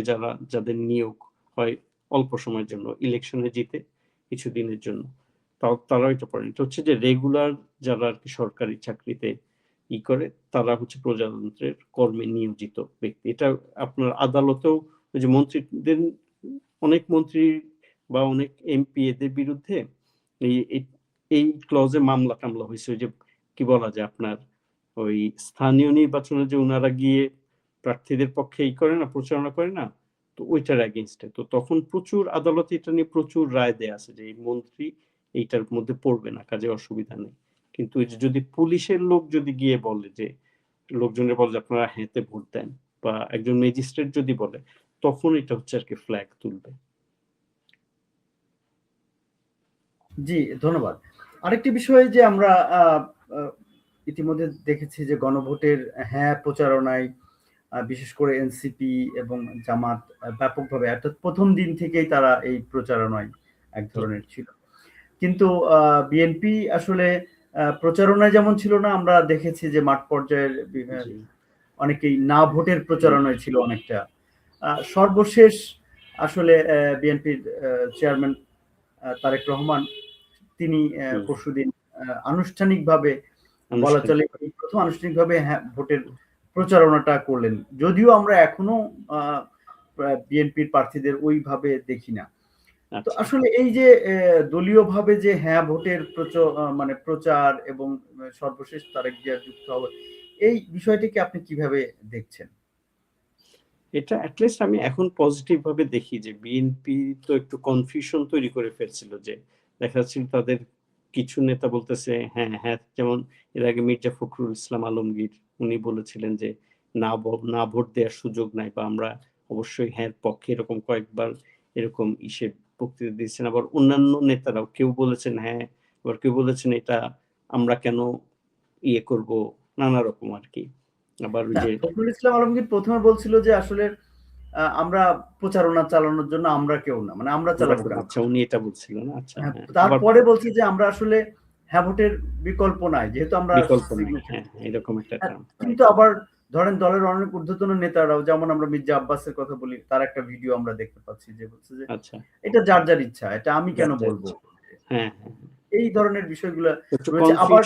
[SPEAKER 2] যাদের নিয়োগ হয় অল্প সময়ের জন্য, ইলেকশনে জিতে কিছুদিনের জন্য, তারা এটা পড়ে। এটা হচ্ছে যে রেগুলার যারা আর কি সরকারি চাকরিতে করে, তারা হচ্ছে প্রজাতন্ত্রের কর্মে নিয়োজিত ব্যক্তি। এটা আপনার আদালতেও ওই যে মন্ত্রীদের, অনেক মন্ত্রী বা অনেক এমপি এদের বিরুদ্ধে এই ক্লজে মামলা টামলা হয়েছে। ওই যে কি বলা যায় আপনার ওই স্থানীয় নির্বাচনে যে ওনারা গিয়ে প্রার্থীদের পক্ষে করে না, প্রচারণা করে না, তো ওইটার এগেনস্টে। তো তখন প্রচুর আদালতে এটা নিয়ে প্রচুর রায় দেয়া আছে যে এই মন্ত্রী এইটার মধ্যে পড়বে না, কাজে অসুবিধা নেই। কিন্তু ওই যে যদি পুলিশের লোক যদি গিয়ে বলে যে, লোকজনের বলে যে আপনারা হ্যাঁতে ভোট দেন, বা একজন ম্যাজিস্ট্রেট যদি বলে, তখন এটা হচ্ছে আর কি ফ্ল্যাগ তুলবে।
[SPEAKER 1] জি, ধন্যবাদ। আরেকটি বিষয় যে আমরা ইতিমধ্যে দেখেছি যে গণভোটের হ্যাঁ প্রচারণায় বিশেষ করে এনসিপি এবং জামাত ব্যাপকভাবে, অর্থাৎ প্রথম দিন থেকেই তারা এই প্রচারণায় এক ধরনের ছিল। কিন্তু বিএনপি আসলে প্রচারণায় যেমন ছিল না, আমরা দেখেছি যে মাঠ পর্যায়ের অনেকেই না ভোটের প্রচারণায় ছিল অনেকটা। সর্বশেষ আসলে বিএনপির চেয়ারম্যান তারেক রহমান, তিনি পরশুদিন আনুষ্ঠানিকভাবে বলা চলে প্রথম আনুষ্ঠানিকভাবে হ্যাঁ ভোটের প্রচারণাটা করলেন। যদিও আমরা এখনো বিএনপির প্রার্থীদের ওইভাবে দেখি না। তো আসলে এই যে দলীয়ভাবে যে হ্যাঁ ভোটের মানে প্রচার এবং সর্বশেষ তারেক জিয়া যুক্ত হবে, এই বিষয়টিকে আপনি কিভাবে দেখছেন?
[SPEAKER 2] এটা অ্যাটলিস্ট আমি এখন পজিটিভ ভাবে দেখি যে বিএনপি তো একটু কনফিউশন তৈরি করে ফেলছিল, যে দেখা যাচ্ছিল তাদের কিছু নেতা বলতেছে হ্যাঁ হ্যাঁ, যেমন এর আগে মির্জা ফখরুল ইসলাম আলমগীর উনি বলেছিলেন যে না ভোট দেওয়ার সুযোগ নাই, বা আমরা অবশ্যই হ্যাঁ পক্ষে, এরকম কয়েকবার এরকম বক্তৃতা দিয়েছেন। আবার অন্যান্য নেতারাও কেউ বলেছেন হ্যাঁ, আবার কেউ বলেছেন এটা আমরা কেন করব, নানা রকম আর কি। আবার ওই যে
[SPEAKER 1] ফখরুল ইসলাম আলমগীর প্রথমে বলছিল যে আসলে আমরা প্রচারণা চালানোর জন্য আমরা কেউ না, মানে আমরা চালাবো কেন।
[SPEAKER 2] আচ্ছা, উনি এটা বলছিলেন। আচ্ছা,
[SPEAKER 1] তারপরে বলছে যে আমরা আসলে হ্যাঁ ভোটের বিকল্প নাই, যেহেতু আমরা
[SPEAKER 2] এরকম একটা টার্ম।
[SPEAKER 1] কিন্তু আবার ধরেন দলের অনেক ঊর্ধ্বতন নেতারাও, যেমন আমরা মির্জা আব্বাসের কথা বলি, তার একটা ভিডিও আমরা দেখতে পাচ্ছি যে বলছে যে
[SPEAKER 2] আচ্ছা,
[SPEAKER 1] এটা যার যার ইচ্ছা, এটা আমি কেন বলবো।
[SPEAKER 2] হ্যাঁ,
[SPEAKER 1] এই ধরনের বিষয়গুলো রয়েছে। আবার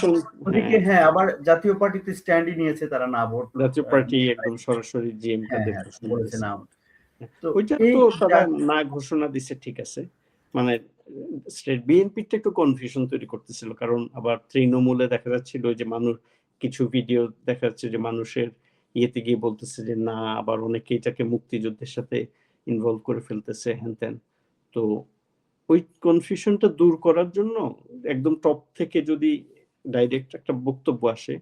[SPEAKER 1] ওদিকে হ্যাঁ, আবার জাতীয় পার্টিতে স্ট্যান্ডই নিয়েছে তারা না ভোট,
[SPEAKER 2] জাতীয় পার্টি একদম সরাসরি জিএম কাদের
[SPEAKER 1] বলেছে না।
[SPEAKER 2] তো ওইটা তো তারা না ঘোষণা দিছে, ঠিক আছে। মানে স্টেট বিএনপিটা একটু কনফিউশন তৈরি করতেছিল, কারণ আবার তৃণমূলে দেখা যাচ্ছিল যে মানুষ, কিছু ভিডিও দেখা যাচ্ছে যে মানুষের ইয়েতে গিয়ে বলতেছে যে না, আবার অনেকে এটাকে মুক্তিযুদ্ধের সাথে ইনভলভ করে ফেলতেছে হ্যান ত্যান। তো ওই কনফিউশনটা দূর করার জন্য একদম টপ থেকে যদি ডাইরেক্ট একটা বক্তব্য আসে,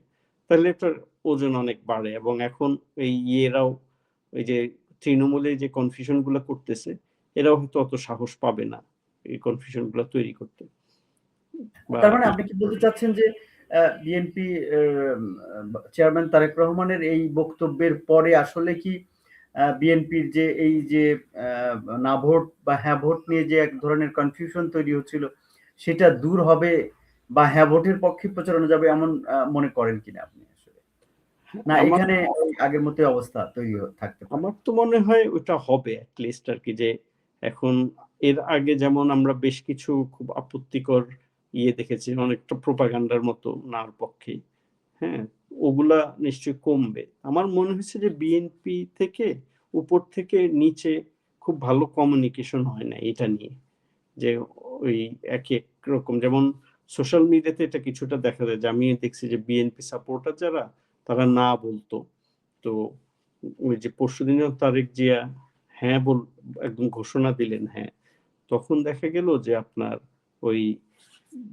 [SPEAKER 2] তাহলে এটার ওজন অনেক বাড়ে। এবং এখন এই এরাও ওই যে তৃণমূলে যে কনফিউশন গুলো করতেছে, এরাও হয়তো অত সাহস পাবে না এই কনফিউশন গুলো তৈরি করতে।
[SPEAKER 1] তার মানে আপনি কি বলতে চাচ্ছেন যে বিএনপি চেয়ারম্যান তারেক রহমানের এই বক্তব্যের পরে আসলে কি বিএনপির যে এই যে না ভোট বা হ্যাঁ ভোট নিয়ে যে এক ধরনের কনফিউশন তৈরি হচ্ছিল, সেটা দূর হবে বা হ্যাঁ ভোটের পক্ষে প্রচারণা যাবে, এমন মনে করেন কিনা আপনি? আসলে না, এখানে আগের মতো অবস্থা তৈরি থাকতে পারে?
[SPEAKER 2] আমার তো মনে হয় ওটা হবে অ্যাটলিস্ট আর কি। যে এখন এর আগে যেমন আমরা বেশ কিছু খুব আপত্তিকর দেখেছি, অনেকটা প্রোপাগান্ডার মতো নার পক্ষে, হ্যাঁ, ওগুলা নিশ্চয়ই কমবে। আমার মনে হচ্ছে যে বিএনপি থেকে উপর থেকে নিচে খুব ভালো কমিউনিকেশন হয় না এটা নিয়ে, যে ওই এক এক রকম, যেমন সোশ্যাল মিডিয়াতে এটা কিছুটা দেখা যায়। যে আমি দেখছি যে বিএনপি সাপোর্টার যারা, তারা না বলতো, তো ওই যে পরশুদিনও তারেক জিয়া হ্যাঁ একদম ঘোষণা দিলেন হ্যাঁ, তখন দেখা গেল যে আপনার ওই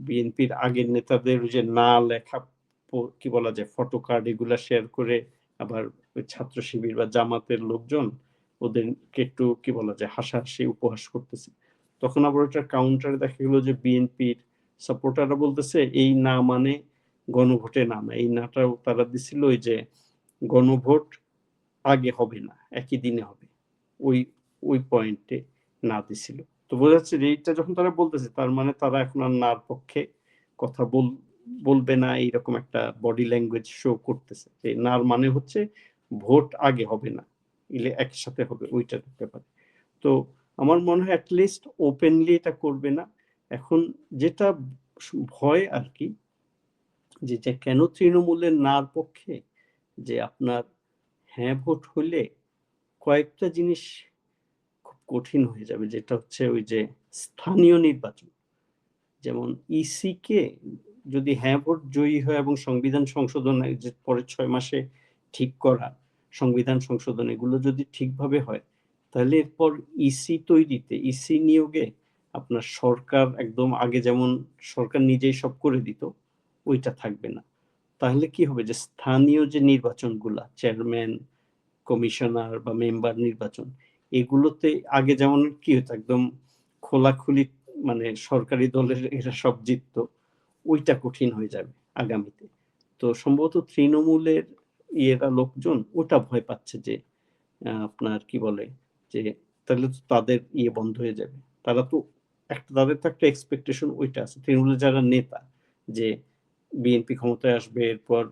[SPEAKER 2] বিএনপির আগের নেতাদের যে না লেখা কি বলা যায় ফটো কার্ড, এগুলা শেয়ার করে আবার ওই ছাত্র শিবির বা জামাতের লোকজন ওদেরকে একটু কি বলা যায় হাসাহাসি উপহাস করতেছে। তখন আবার ওটার কাউন্টারে দেখা গেল যে বিএনপির সাপোর্টাররা বলতেছে এই না মানে গণভোটে না, এই নাটাও তারা দিছিল ওই যে গণভোট আগে হবে না, একই দিনে হবে, ওই পয়েন্টে না দিছিল। তো বোঝা যাচ্ছে যে এইটা যখন তারা বলতেছে তার মানে তারা এখন আর নার পক্ষে কথা বলবে না, এইরকম একটা বডি ল্যাঙ্গুয়েজ শো করতেছে যে নার মানে হচ্ছে ভোট আগে হবে না, একসাথে হবে ওইটার ব্যাপারে। তো আমার মনে হয় অ্যাটলিস্ট ওপেনলি এটা করবে না। এখন যেটা ভয় আর কি, যে কেন তৃণমূলের নার পক্ষে, যে আপনার হ্যাঁ ভোট হলে কয়েকটা জিনিস খুব কঠিন হয়ে যাবে, যেটা হচ্ছে ওই যে স্থানীয় নির্বাচন। যেমন ইসি কে যদি হ্যাঁ ভোট জয়ী হয় এবং সংবিধান সংশোধন যে পরের 6 মাসে ঠিক করা সংবিধান সংশোধন এগুলো যদি ঠিকভাবে হয়, তাহলে এরপর ইসি তৈরিতে, ইসি নিয়োগে আপনার সরকার একদম আগে যেমন সরকার নিজেই সব করে দিত, ওইটা থাকবে না। তাহলে কি হবে, যে স্থানীয় যে নির্বাচনগুলা, চেয়ারম্যান, কমিশনার বা মেম্বার নির্বাচন, এগুলোতে আগে যেমন কি হতো একদম খোলাখুলি, মানে সরকারি দলের এরা সব জিততো, ওইটা কঠিন হয়ে যাবে আগামীতে। তো সম্ভবত তৃণমূলের ইয়েরা লোকজন ওটা ভয় পাচ্ছে যে আপনার কি বলে যে তাহলে তো তাদের ইয়ে বন্ধ হয়ে যাবে। তারা তো তাদের তো একটা এক্সপেকটেশন ওইটা আছে, তৃণমূলের যারা নেতা, যে বিএনপি ক্ষমতায় আসবে, এরপর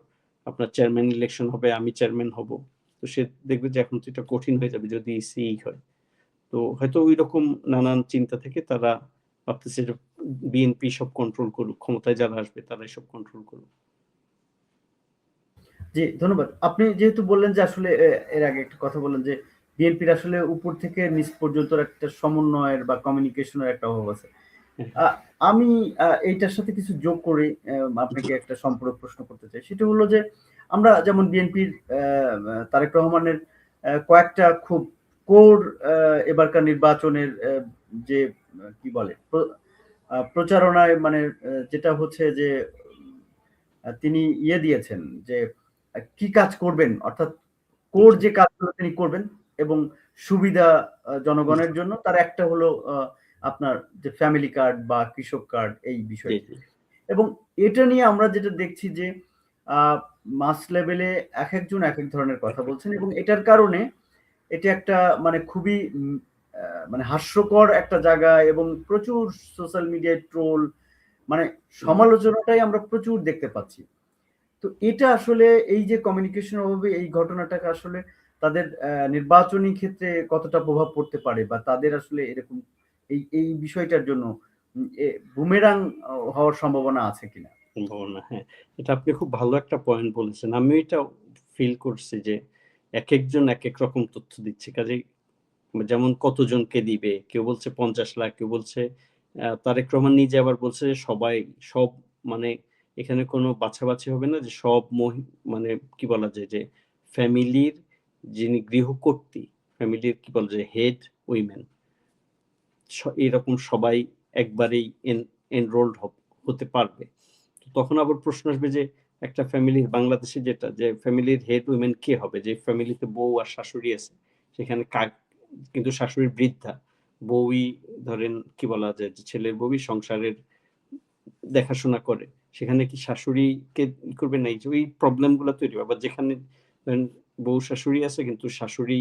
[SPEAKER 2] আপনার চেয়ারম্যান ইলেকশন হবে, আমি চেয়ারম্যান হব। তো সে দেখবে যে এখন তো এটা কঠিন হয়ে যাবে যদি ইসি হয়। তো হয়তো ওই রকম নানান চিন্তা থেকে তারা ভাবতেছে যে বিএনপি সব কন্ট্রোল করুক, ক্ষমতায় যারা আসবে তারাই সব কন্ট্রোল করুক।
[SPEAKER 1] জি, ধন্যবাদ। আপনি যেহেতু বললেন যে আসলে এর আগে একটা কথা বললেন যে বিএনপির আসলে উপর থেকে নিচ পর্যন্ত একটা সমন্বয়ের বা কমিউনিকেশনের একটা অভাব আছে।
[SPEAKER 2] হ্যাঁ,
[SPEAKER 1] আমি এইটার সাথে কিছু যোগ করে
[SPEAKER 2] জি,
[SPEAKER 1] আপনাকে একটা সম্পূরক প্রশ্ন করতে চাই। সেটা হলো যে আমরা যেমন বিএনপির তারেক রহমানের কয়েকটা খুব কোর এবারকার নির্বাচনের যে কি বলে প্রচারণায় মানে যেটা হচ্ছে যে তিনি ইয়ে দিয়েছেন যে কি কাজ করবেন, অর্থাৎ কোর
[SPEAKER 2] জি,
[SPEAKER 1] যে কাজগুলো তিনি করবেন এবং সুবিধা
[SPEAKER 2] জি,
[SPEAKER 1] জনগণের জন্য, তার একটা হলো আপনার যে ফ্যামিলি কার্ড বা কৃষক কার্ড এই
[SPEAKER 2] জি,
[SPEAKER 1] বিষয়টি।
[SPEAKER 2] জি,
[SPEAKER 1] এবং এটা নিয়ে আমরা যেটা দেখছি যে মাস লেভেলে একেকজন একেক ধরনের কথা বলছেন এবং এটার কারণে এটা একটা মানে খুবই মানে হাস্যকর একটা জায়গা এবং প্রচুর সোশ্যাল মিডিয়ায় ট্রোল, মানে সমালোচনাটাই আমরা প্রচুর দেখতে পাচ্ছি। তো এটা আসলে এই যে কমিউনিকেশন অভাবে এই ঘটনাটাকে আসলে তাদের নির্বাচনী ক্ষেত্রে কতটা প্রভাব পড়তে পারে, বা তাদের আসলে এরকম এই বিষয়টার জন্য বুমেরাং হওয়ার সম্ভাবনা আছে কিনা?
[SPEAKER 2] সম্ভাবনা, হ্যাঁ। এটা আপনি খুব ভালো একটা পয়েন্ট বলেছেন। আমিও এটা ফিল করছি যে একেকজন একেক রকম তথ্য দিচ্ছে। কাজেই যেমন কতজনকে দিবে, কেউ বলছে 50 লাখ, কেউ বলছে তারেক রহমান নিজে আবার বলছে যে সবাই, সব, মানে এখানে কোনো বাছাবাছি হবে না, যে সব মানে কি বলা যায় যে ফ্যামিলির যিনি গৃহকর্ত্রী, ফ্যামিলির কি বলা যায় হেড উইমেন, এরকম সবাই একবারেই এনরোলড হতে পারবে। তো তখন আবার প্রশ্ন আসবে যে একটা ফ্যামিলি বাংলাদেশে যেটা, যে ফ্যামিলির হেড উইমেন কে হবে, যে ফ্যামিলিতে বউ আর শাশুড়ি আছে, সেখানে কিন্তু শাশুড়ির বৃদ্ধা, বউই ধরেন কি বলা যায় যে ছেলের বউই সংসারের দেখাশোনা করে, সেখানে কি শাশুড়িকে করবে না, এই যে ওই প্রবলেম গুলো তৈরি হবে। আবার যেখানে ধরেন বউ শাশুড়ি আছে কিন্তু শাশুড়ি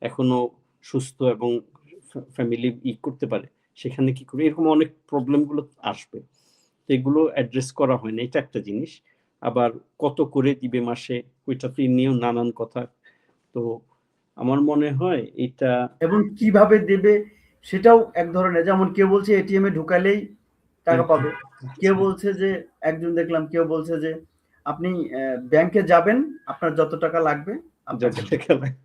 [SPEAKER 2] এখনো সুস্থ এবং ফ্যামিলি করতে পারে, সেখানে কি করবে, এরকম অনেক প্রবলেম গুলো আসবে। তো এগুলো অ্যাড্রেস করা হয় না, এটা একটা জিনিস। আবার কত করে দিবে মাসে, ওইটাতে নিয়েও নানান কথা। তো আমার মনে হয় এটা
[SPEAKER 1] এবং কিভাবে দেবে সেটাও এক ধরনের, যেমন কেউ বলছে এটিএম এ ঢুকালেই টাকা পাবে। কেউ বলছে যে একজন দেখলাম কেউ বলছে যে আপনি ব্যাংকে যাবেন, আপনার যত টাকা লাগবে
[SPEAKER 2] যত
[SPEAKER 1] আপনাকে দেবে।
[SPEAKER 2] টাকা লাগে।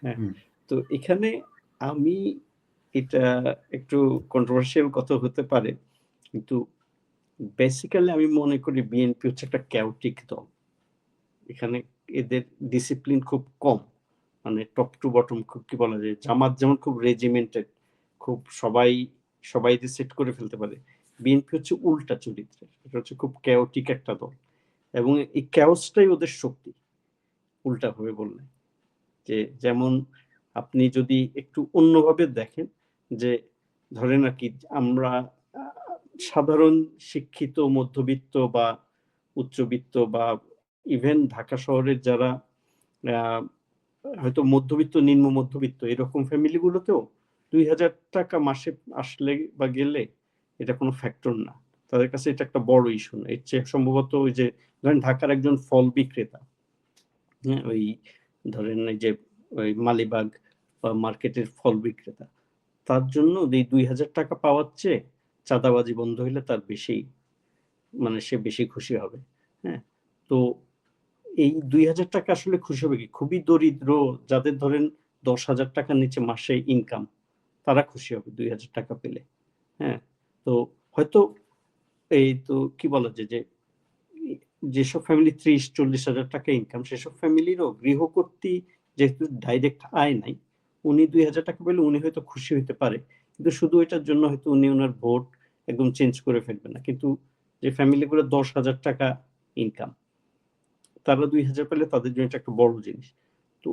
[SPEAKER 2] হ্যাঁ,
[SPEAKER 1] হুম।
[SPEAKER 2] তো এখানে আমি, এটা একটু কন্ট্রোভার্সিয়াল কথা হতে পারে, কিন্তু বেসিক্যালি আমি মনে করি বিএনপি হচ্ছে একটা ক্যাওটিক দল। এখানে এদের ডিসিপ্লিন খুব কম, মানে টপ টু বটম খুব কি বলা যায়, জামাত যেমন খুব রেজিমেন্টেড, খুব সবাই সবাইকে সেট করে ফেলতে পারে, বিএনপি হচ্ছে উল্টা চরিত্রের, এটা হচ্ছে খুব ক্যাওটিক একটা দল, এবং এই ক্যাওসটাই ওদের শক্তি উল্টা ভাবে বললে। যে যেমন আপনি যদি একটু অন্যভাবে দেখেন, যে ধরেন আর কি আমরা সাধারণ শিক্ষিত মধ্যবিত্ত বা উচ্চবিত্ত বা ইভেন ঢাকা শহরের যারা হয়তো মধ্যবিত্ত নিম্ন মধ্যবিত্ত এরকম ফ্যামিলি গুলোতেও 2,000 টাকা মাসে আসলে বা গেলে এটা কোনো ফ্যাক্টর না, তাদের কাছে এটা একটা বড় ইস্যু না। এর চেয়ে সম্ভবত ওই যে ধরেন ঢাকার একজন ফল বিক্রেতা, হ্যাঁ, ওই ধরেন এই যে ওই মালিবাগ বা মার্কেটের ফল বিক্রেতা, তার জন্য এই 2,000 টাকা পাওয়ার চেয়ে চাঁদাবাজি বন্ধ হইলে তার বেশি, মানে সে বেশি খুশি হবে। হ্যাঁ, তো এই 2,000 টাকা আসলে খুশি হবে কি, খুবই দরিদ্র যাদের ধরেন 10,000 টাকার নিচে মাসে ইনকাম, তারা খুশি হবে 2,000 টাকা পেলে। হ্যাঁ, তো হয়তো এই তো কি বলা যায় যে যেসব ফ্যামিলি 30-40 হাজার টাকা ইনকাম, সেসব ফ্যামিলিরও গৃহকর্তী যেহেতু ডাইরেক্ট আয় নাই, উনি 2,000 টাকা পেলে উনি হয়তো খুশি হতে পারে, কিন্তু শুধু এটার জন্য হয়তো উনি ওনার ভোট একদম চেঞ্জ করে ফেলবে না। কিন্তু যে ফ্যামিলিগুলো 10,000 টাকা ইনকাম, তারা 2,000 পেলে তাদের জন্য এটা একটা বড় জিনিস। তো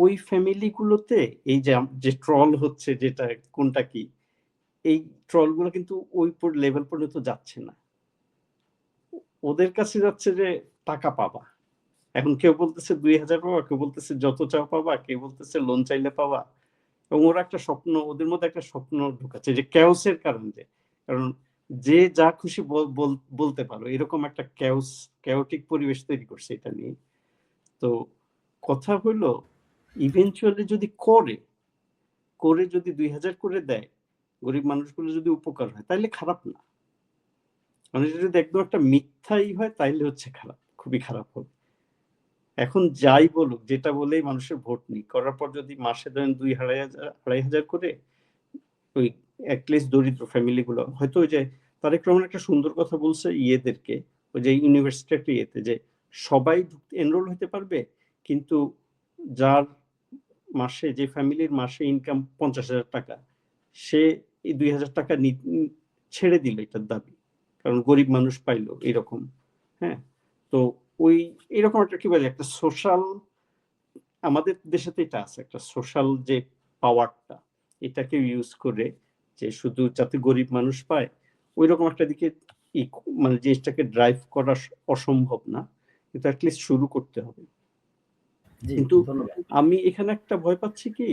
[SPEAKER 2] ওই ফ্যামিলিগুলোতে এই যে যে ট্রল হচ্ছে, যেটা কোনটা কি, এই ট্রলগুলো কিন্তু ওই লেভেল পর্যন্ত যাচ্ছে না, ওদের কাছে যাচ্ছে যে টাকা পাবা। এখন কেউ বলতেছে 2,000 পাবা, কেউ বলতেছে যত চাও পাবা, কেউ বলতেছে লোন চাইলে পাবা। এবং ওরা একটা স্বপ্ন, ওদের মধ্যে একটা স্বপ্ন ঢুকাচ্ছে যে ক্যাওসের কারণে, কারণ যে যা খুশি বলতে পারো, এরকম একটা ক্যাওটিক পরিবেশ তৈরি করছে এটা নিয়ে। তো কথা হলো ইভেনচুয়ালি যদি করে যদি 2,000 করে দেয়, গরিব মানুষগুলো যদি উপকার হয়, তাইলে খারাপ না। মানে যদি একদম একটা মিথ্যাই হয়, তাইলে হচ্ছে খারাপ, খুবই খারাপ হবে। এখন যাই বলুক, যেটা বলেই মানুষের ভোট নেই, করার পর যদি মাসে ধরেন 2,000-2,500 করে ওই অ্যাটলিস্ট দরিদ্র ফ্যামিলি গুলো হয়তো, ওই যে তারেক রহমান একটা সুন্দর কথা বলছে ইয়েদেরকে, ওই যে ইউনিভার্সিটি একটা ইয়েতে, যে সবাই এনরোল হতে পারবে, কিন্তু যার মাসে, যে ফ্যামিলির মাসে ইনকাম 50,000 টাকা, সে এই 2,000 টাকা ছেড়ে দিল এটার দাবি, কারণ গরিব মানুষ পাইলো এরকম। হ্যাঁ, তো ওই এরকম একটা কি বলে একটা সোশ্যাল, আমাদের দেশে তো এটা আছে একটা সোশ্যাল যে পাওয়ারটা, এটাকে ইউজ করে যে শুধু যাতে গরিব মানুষ পায়, ওই রকম একটা দিকে মানে জিনিসটাকে ড্রাইভ করা অসম্ভব না, কিন্তু অ্যাটলিস্ট শুরু করতে হবে।
[SPEAKER 1] জি,
[SPEAKER 2] কিন্তু
[SPEAKER 1] ধন্যবাদ।
[SPEAKER 2] আমি এখানে একটা ভয় পাচ্ছি কি,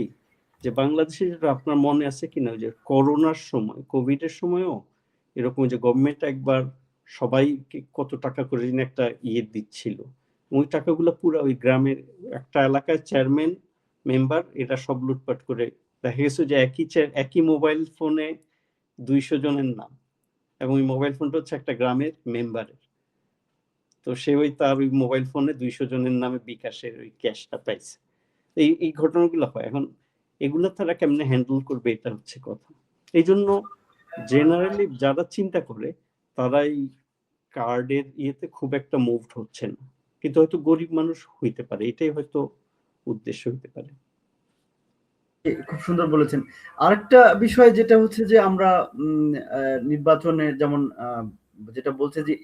[SPEAKER 2] যে বাংলাদেশে, যেটা আপনার মনে আছে কিনা, যে করোনার সময়, কোভিড এর সময়ও এরকম যে গভর্নমেন্ট একবার সবাইকে কত টাকা করে একটা ইয়ে দিচ্ছিল, ওই টাকাগুলো পুরো ওই গ্রামের একটা এলাকায় চেয়ারম্যান মেম্বার এরা সব লুটপাট করে, দেখা গেছে যে একই মোবাইল ফোনে 200 জনের নাম, এবং ওই মোবাইল ফোনটা হচ্ছে একটা গ্রামের মেম্বারের। তো সে ওই তার ওই মোবাইল ফোনে 200 জনের নামে বিকাশের ওই ক্যাশটা পাইছে। এই ঘটনাগুলো হয়। এখন এগুলো তারা কেমনে হ্যান্ডেল করবে, এটা হচ্ছে কথা। এই জন্য জেনারেলি যারা চিন্তা করে, তারা এই কার্ডের ইয়েতে খুব একটা মুভড হচ্ছে না, কিন্তু হয়তো গরিব মানুষ হইতে পারে, এটাই হয়তো উদ্দেশ্য হইতে পারে।
[SPEAKER 1] খুব সুন্দর বলেছেন। আরেকটা বিষয় যেটা হচ্ছে যে আমরা নির্বাচনে যেমন যেটা বলছে যে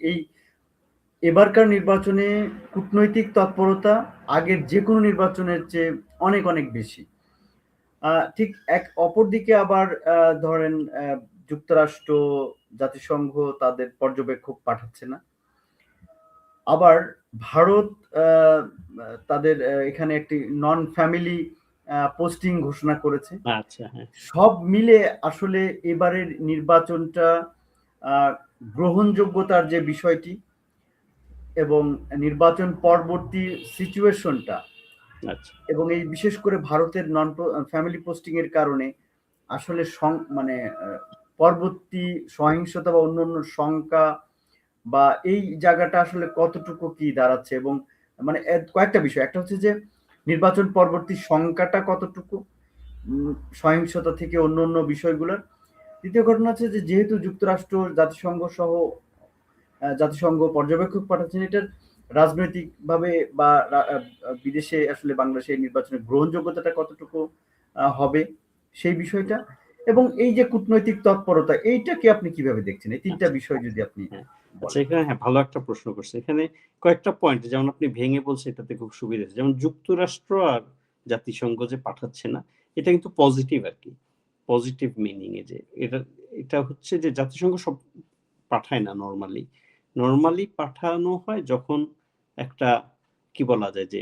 [SPEAKER 1] এবারকার নির্বাচনে কূটনৈতিক তৎপরতা আগের যে কোনো নির্বাচনের চেয়ে অনেক অনেক বেশি। ঠিক অপরদিকে আবার ধরেন যুক্তরাষ্ট্র, জাতিসংঘ তাদের পর্যবেক্ষক পাঠাচ্ছে না। আবার ভারত তাদের এখানে একটি নন ফ্যামিলি পোস্টিং ঘোষণা করেছে।
[SPEAKER 2] আচ্ছা, হ্যাঁ,
[SPEAKER 1] সব মিলে আসলে এবারের নির্বাচনটা গ্রহণযোগ্যতার যে বিষয়টি এবং নির্বাচন পরবর্তী সিচুয়েশনটা,
[SPEAKER 2] আচ্ছা,
[SPEAKER 1] এবং এই বিশেষ করে ভারতের নন ফ্যামিলি পোস্টিং এর কারণে আসলে মানে পরবর্তী সহিংসতা বা অন্যান্য শঙ্কা বা এই জায়গাটা আসলে কতটুকু কি দাঁড়াচ্ছে, এবং মানে কয়েকটা বিষয়, একটা হচ্ছে যে নির্বাচন পরবর্তী শঙ্কাটা কতটুকু সহিংসতা থেকে অন্য বিষয়গুলোর। দ্বিতীয় ঘটনা হচ্ছে যে যেহেতু যুক্তরাষ্ট্র, জাতিসংঘ সহ জাতিসংঘ পর্যবেক্ষক পাঠাচ্ছেন, এটার রাজনৈতিকভাবে বা বিদেশে আসলে বাংলাদেশের নির্বাচনের গ্রহণযোগ্যতাটা কতটুকু হবে সেই বিষয়টা, এবং এই যে কূটনৈতিক তৎপরতা, এইটাকে আপনি কিভাবে দেখছেন? এই তিনটা
[SPEAKER 2] আচ্ছা,
[SPEAKER 1] বিষয় যদি আপনি
[SPEAKER 2] হ্যাঁ, আচ্ছা,
[SPEAKER 1] বলেন।
[SPEAKER 2] এখানে হ্যাঁ ভালো একটা প্রশ্ন করছে। এখানে কয়েকটা পয়েন্ট যেমন আপনি ভেঙে বলছে, এটাতে খুব সুবিধা হয়েছে। যেমন যুক্তরাষ্ট্র আর জাতিসংঘ যে পাঠাচ্ছে না, এটা কিন্তু পজিটিভ আর কি, পজিটিভ মিনিং এ যে এটা হচ্ছে যে জাতিসংঘ সব পাঠায় না নরমালি। নরমালি পাঠানো হয় যখন একটা কি বলা যায় যে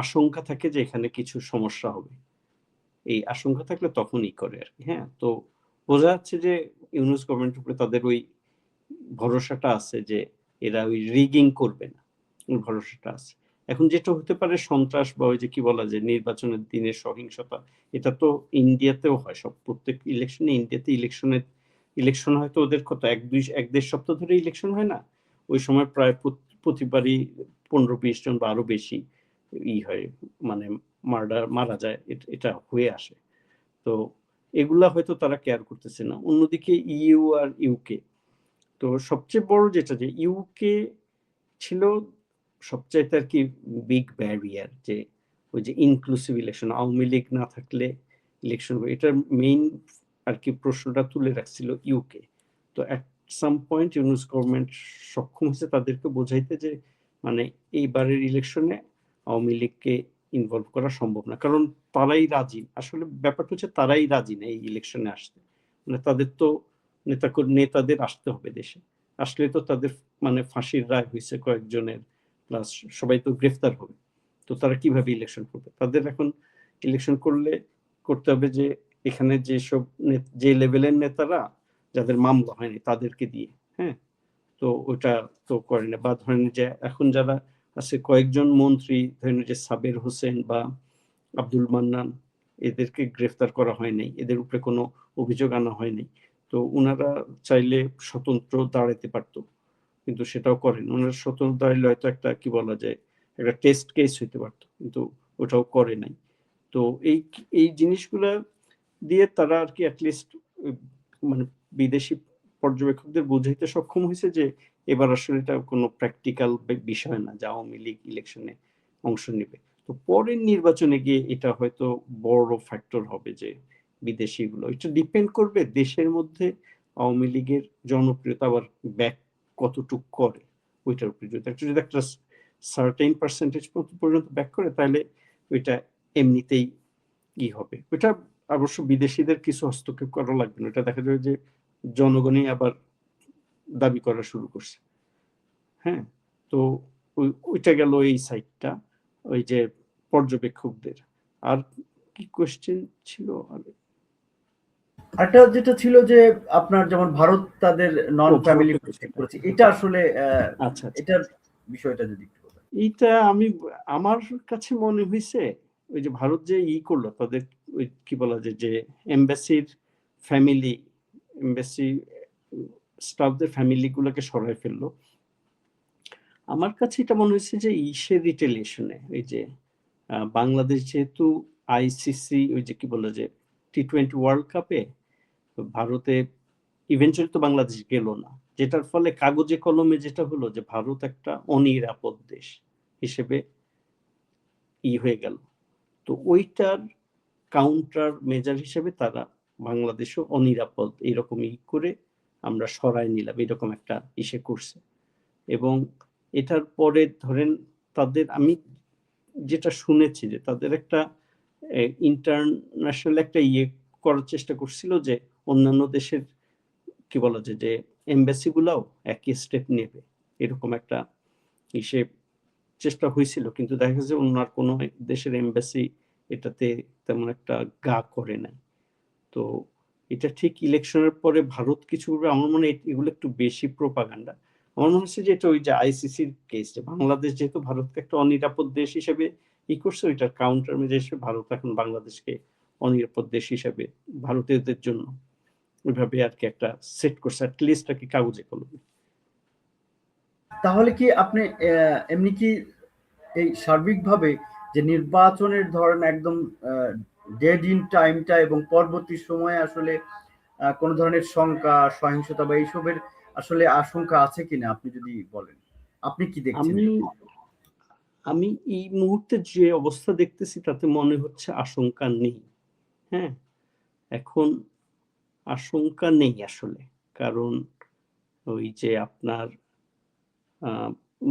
[SPEAKER 2] আশঙ্কা থাকে যে এখানে কিছু সমস্যা হবে, এই আশঙ্কা থাকলে তখনই করে আর কি। হ্যাঁ, তো বোঝা যাচ্ছে যে ইউনূস গভর্নমেন্টের উপরে তাদের ওই ভরসাটা আছে যে এরা ওই রিগিং করবে না, ওই ভরসাটা আছে। এখন যেটা হতে পারে সন্ত্রাস বা ওই যে কি বলা যায় নির্বাচনের দিনে সহিংসতা, এটা তো ইন্ডিয়াতেও হয়, সব প্রত্যেক ইলেকশনে, ইন্ডিয়াতে ইলেকশন হয়তো ওদের কত এক দেড় সপ্তাহ ধরে ইলেকশন হয় না, ওই সময় প্রায় প্রতিবারই 15-20 জন বা আরো বেশি হয়, মানে মারা যায়, এটা হয়ে আসে। তো এগুলা হয়তো তারা কেয়ার করতেছে না। অন্যদিকে ইইউ আর ইউকে, তো সবচেয়ে বড় যেটা যে ইউকে ছিল সবচাইতে আর কি বিগ ব্যারিয়ার, যে ওই যে ইনক্লুসিভ ইলেকশন, আওয়ামী লীগ না থাকলে ইলেকশন, এটার মেইন আর কি প্রশ্নটা তুলে রাখছিল ইউকে। তো at some point Yunus government সক্ষম হয়েছে তাদেরকে বোঝাইতে যে মানে এইবারের ইলেকশনে আওয়ামী লীগকে ইনভলভ করা সম্ভব না, কারণ তারাই রাজি, আসলে ব্যাপারটা হচ্ছে তারাই রাজি না এই ইলেকশনে আসতে। মানে তাদের তো নেতাদের আসতে হবে দেশে, আসলে তো তাদের মানে ফাঁসির রায় হয়েছে কয়েকজনের, প্লাস সবাই তো গ্রেফতার হবে। তো তারা কিভাবে ইলেকশন করবে? তাদের এখন ইলেকশন করতে হবে যে এখানে যেসব যে লেভেলের নেতারা যাদের মামলা হয়নি তাদেরকে দিয়ে। হ্যাঁ, তো ওটা তো করে না। বা ধরেন যে এখন যারা আছে কয়েকজন মন্ত্রী, ধরেন যে সাবের হোসেন বা আব্দুল মান্নান, এদেরকে গ্রেফতার করা হয় নাই, এদের উপরে কোনো অভিযোগ আনা হয়নি। তো ওনারা চাইলে স্বতন্ত্র দাঁড়াতে পারতো, কিন্তু সেটাও করেন। ওনারা স্বতন্ত্র দাঁড়াইলে হয়তো একটা কি বলা যায় একটা টেস্ট কেস হইতে পারতো, কিন্তু ওটাও করে নাই। তো এই এই জিনিসগুলা দিয়ে তারা আর কি অ্যাটলিস্ট মানে বিদেশি পর্যবেক্ষকদের বোঝাইতে সক্ষম হয়েছে যে এবার আসলে এটা কোনো প্র্যাকটিক্যাল বিষয় না যে আওয়ামী লীগ ইলেকশনে অংশ নেবে। তো পরের নির্বাচনে গিয়ে এটা হয়তো বড় ফ্যাক্টর হবে যে বিদেশিগুলো, এটা ডিপেন্ড করবে দেশের মধ্যে আওয়ামী লীগের জনপ্রিয়তা আবার ব্যাক কতটুক করে ওইটার উপরে। যদি একটা সার্টেন পার্সেন্টেজ পর্যন্ত ব্যাক করে তাহলে ওইটা এমনিতেই হবে। ওইটা অবশ্য বিদেশিদের কিছু হস্তক্ষেপ করা লাগবে না, এটা দেখা যাবে যে জনগণই আবার দাবি করা শুরু করছে। হ্যাঁ, তো ওইটা গেল এই সাইডটা, ওই যে পর্যবেক্ষকদের। আর কি কোশ্চেন ছিল?
[SPEAKER 1] একটা যেটা ছিল যে আপনার যেমন ভারত তাদের নন ফ্যামিলি
[SPEAKER 2] ভারতের
[SPEAKER 1] প্রজেক্ট
[SPEAKER 2] বিষয়টা,
[SPEAKER 1] করেছে, এটা আসলে
[SPEAKER 2] আচ্ছা আচ্ছা,
[SPEAKER 1] এটার বিষয়টা যদি একটু বলেন।
[SPEAKER 2] এইটা আমার কাছে মনে হয়েছে ওই যে ভারত যে করলো তাদের ওই কি বলা যায় যে এমবাসির ফ্যামিলি, এমবাসি স্টাফদের ফ্যামিলি গুলোকে সরাই ফেললো। আমার কাছে এটা মনে হয়েছে যে ইসের রিটেলিয়েশনে, ওই যে বাংলাদেশ যেহেতু আইসিসি ওই যে কি বলে যে টি-20 ওয়ার্ল্ড কাপে ভারতে ইভেন্চুয়ালি তো বাংলাদেশ গেল না, যেটার ফলে কাগজে কলমে যেটা হলো যে ভারত একটা অনিরাপদ দেশ হিসেবে হয়ে গেল। তো ওইটার কাউন্টার মেজার হিসেবে তারা বাংলাদেশও অনিরাপদ এরকম করে আমরা সরাই নিলাম, এরকম একটা করছে। এবং এটার পরে ধরেন তাদের, আমি যেটা শুনেছি যে তাদের একটা ইন্টারন্যাশনাল একটা করার চেষ্টা করছিল যে অন্যান্য দেশের কি বলা যায় যে এমবাসি গুলাও একই স্টেপ নেবে, এরকম একটা হিসেব চেষ্টা হয়েছিল, কিন্তু দেখা যাচ্ছে অন্য আর কোনো দেশের এমবাসি এটাতে তেমন একটা গা করে নাই। তো এটা ঠিক ইলেকশনের পরে ভারত কিছু করবে, আমার মনে হয় এগুলো একটু বেশি প্রোপাগান্ডা। আমার মনে হচ্ছে যে এটা ওই যে আইসিসির কেস, যে বাংলাদেশ যেহেতু ভারতকে একটা অনিরাপদ দেশ হিসেবে করছে, ওইটার কাউন্টার মেজার হিসেবে ভারত এখন বাংলাদেশকে অনিরাপদ দেশ হিসেবে ভারতীয়দের জন্য ওইভাবে আর কি একটা সেট করছে, অ্যাটলিস্ট আর কি কাগজে কলমে।
[SPEAKER 1] তাহলে কি আপনি এমনি কি এই সার্বিকভাবে যে নির্বাচনের ধরেন একদম ডেড ইন টাইমটা এবং পরবর্তী সময়ে আসলে কোন ধরনের শঙ্কা, সহিংসতা বা এইসবের আসলে আশঙ্কা আছে কিনা আপনি যদি বলেন, আপনি কি দেখছেন
[SPEAKER 2] আমি
[SPEAKER 1] এরকম?
[SPEAKER 2] আমি এই মুহূর্তে যে অবস্থা দেখতেছি তাতে মনে হচ্ছে আশঙ্কা নেই। হ্যাঁ, এখন আশঙ্কা নেই আসলে, কারণ ওই যে আপনার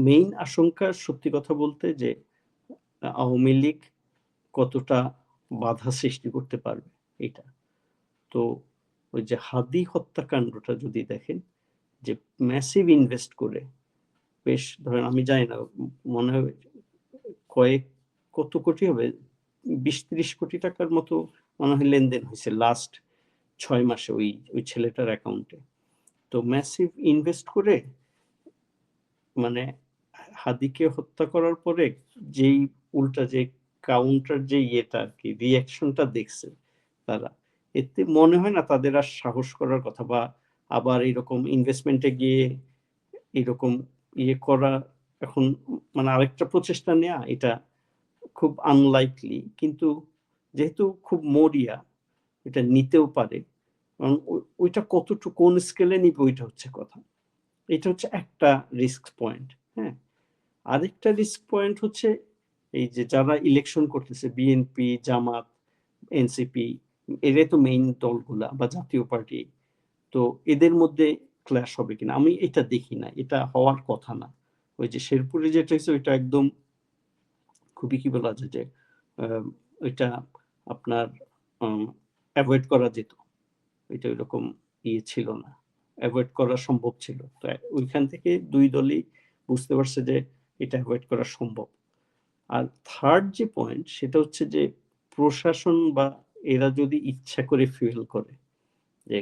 [SPEAKER 2] মেইন আশঙ্কা সত্যি কথা বলতে যে আওয়ামী লীগ কতটা বাধা সৃষ্টি করতে পারবে এটা। তো ওই যে হাদি হত্যাকাণ্ডটা যদি দেখেন, যে ম্যাসিভ ইনভেস্ট করে, বেশ ধরেন আমি জানি না, মনে হয় কত কোটি হবে, 20-30 কোটি টাকার মতো মনে হয় লেনদেন হয়েছে লাস্ট 6 মাসে ওই ছেলেটার অ্যাকাউন্টে। তো ম্যাসিভ ইনভেস্ট করে মানে হাদিকে হত্যা করার পরে যেই উল্টা যে কাউন্টার যে ইয়েটা আর কি রিয়াকশনটা দেখছে তারা, এতে মনে হয় না তাদের আর সাহস করার কথা, বা আবার এরকম ইনভেস্টমেন্টে গিয়ে এরকম ইয়ে করা এখন মানে আরেকটা প্রচেষ্টা নেওয়া এটা খুব আনলাইকলি। কিন্তু যেহেতু খুব মরিয়া, এটা নিতেও পারে, কারণ ওইটা কতটুকু কোন স্কেলে নিবে ওইটা হচ্ছে কথা। এটা হচ্ছে একটা রিস্ক পয়েন্ট। হ্যাঁ, আরেকটা রিস্ক পয়েন্ট হচ্ছে এই যে যারা ইলেকশন করতেছে, বিএনপি, জামাত, এনসিপি, এরাই তো মেইন দলগুলা বা জাতীয় পার্টি। তো এদের মধ্যে ক্ল্যাশ হবে কিনা আমি এটা দেখি না, এটা হওয়ার কথা না। ওই যে শেরপুরে যেটা হয়েছে ওইটা একদম খুবই কি বলা যায় যে ওইটা আপনার অ্যাভয়েড করা যেত, ওইটা ওইরকম ইয়ে ছিল না, অ্যাভয়েড করা সম্ভব ছিল। তো ওইখান থেকে দুই দলই বুঝতে পারছে যে এটা অ্যাভয়েড করা সম্ভব। আর থার্ড যে পয়েন্ট সেটা হচ্ছে যে প্রশাসন বা এরা যদি ইচ্ছা করে ফুয়েল করে যে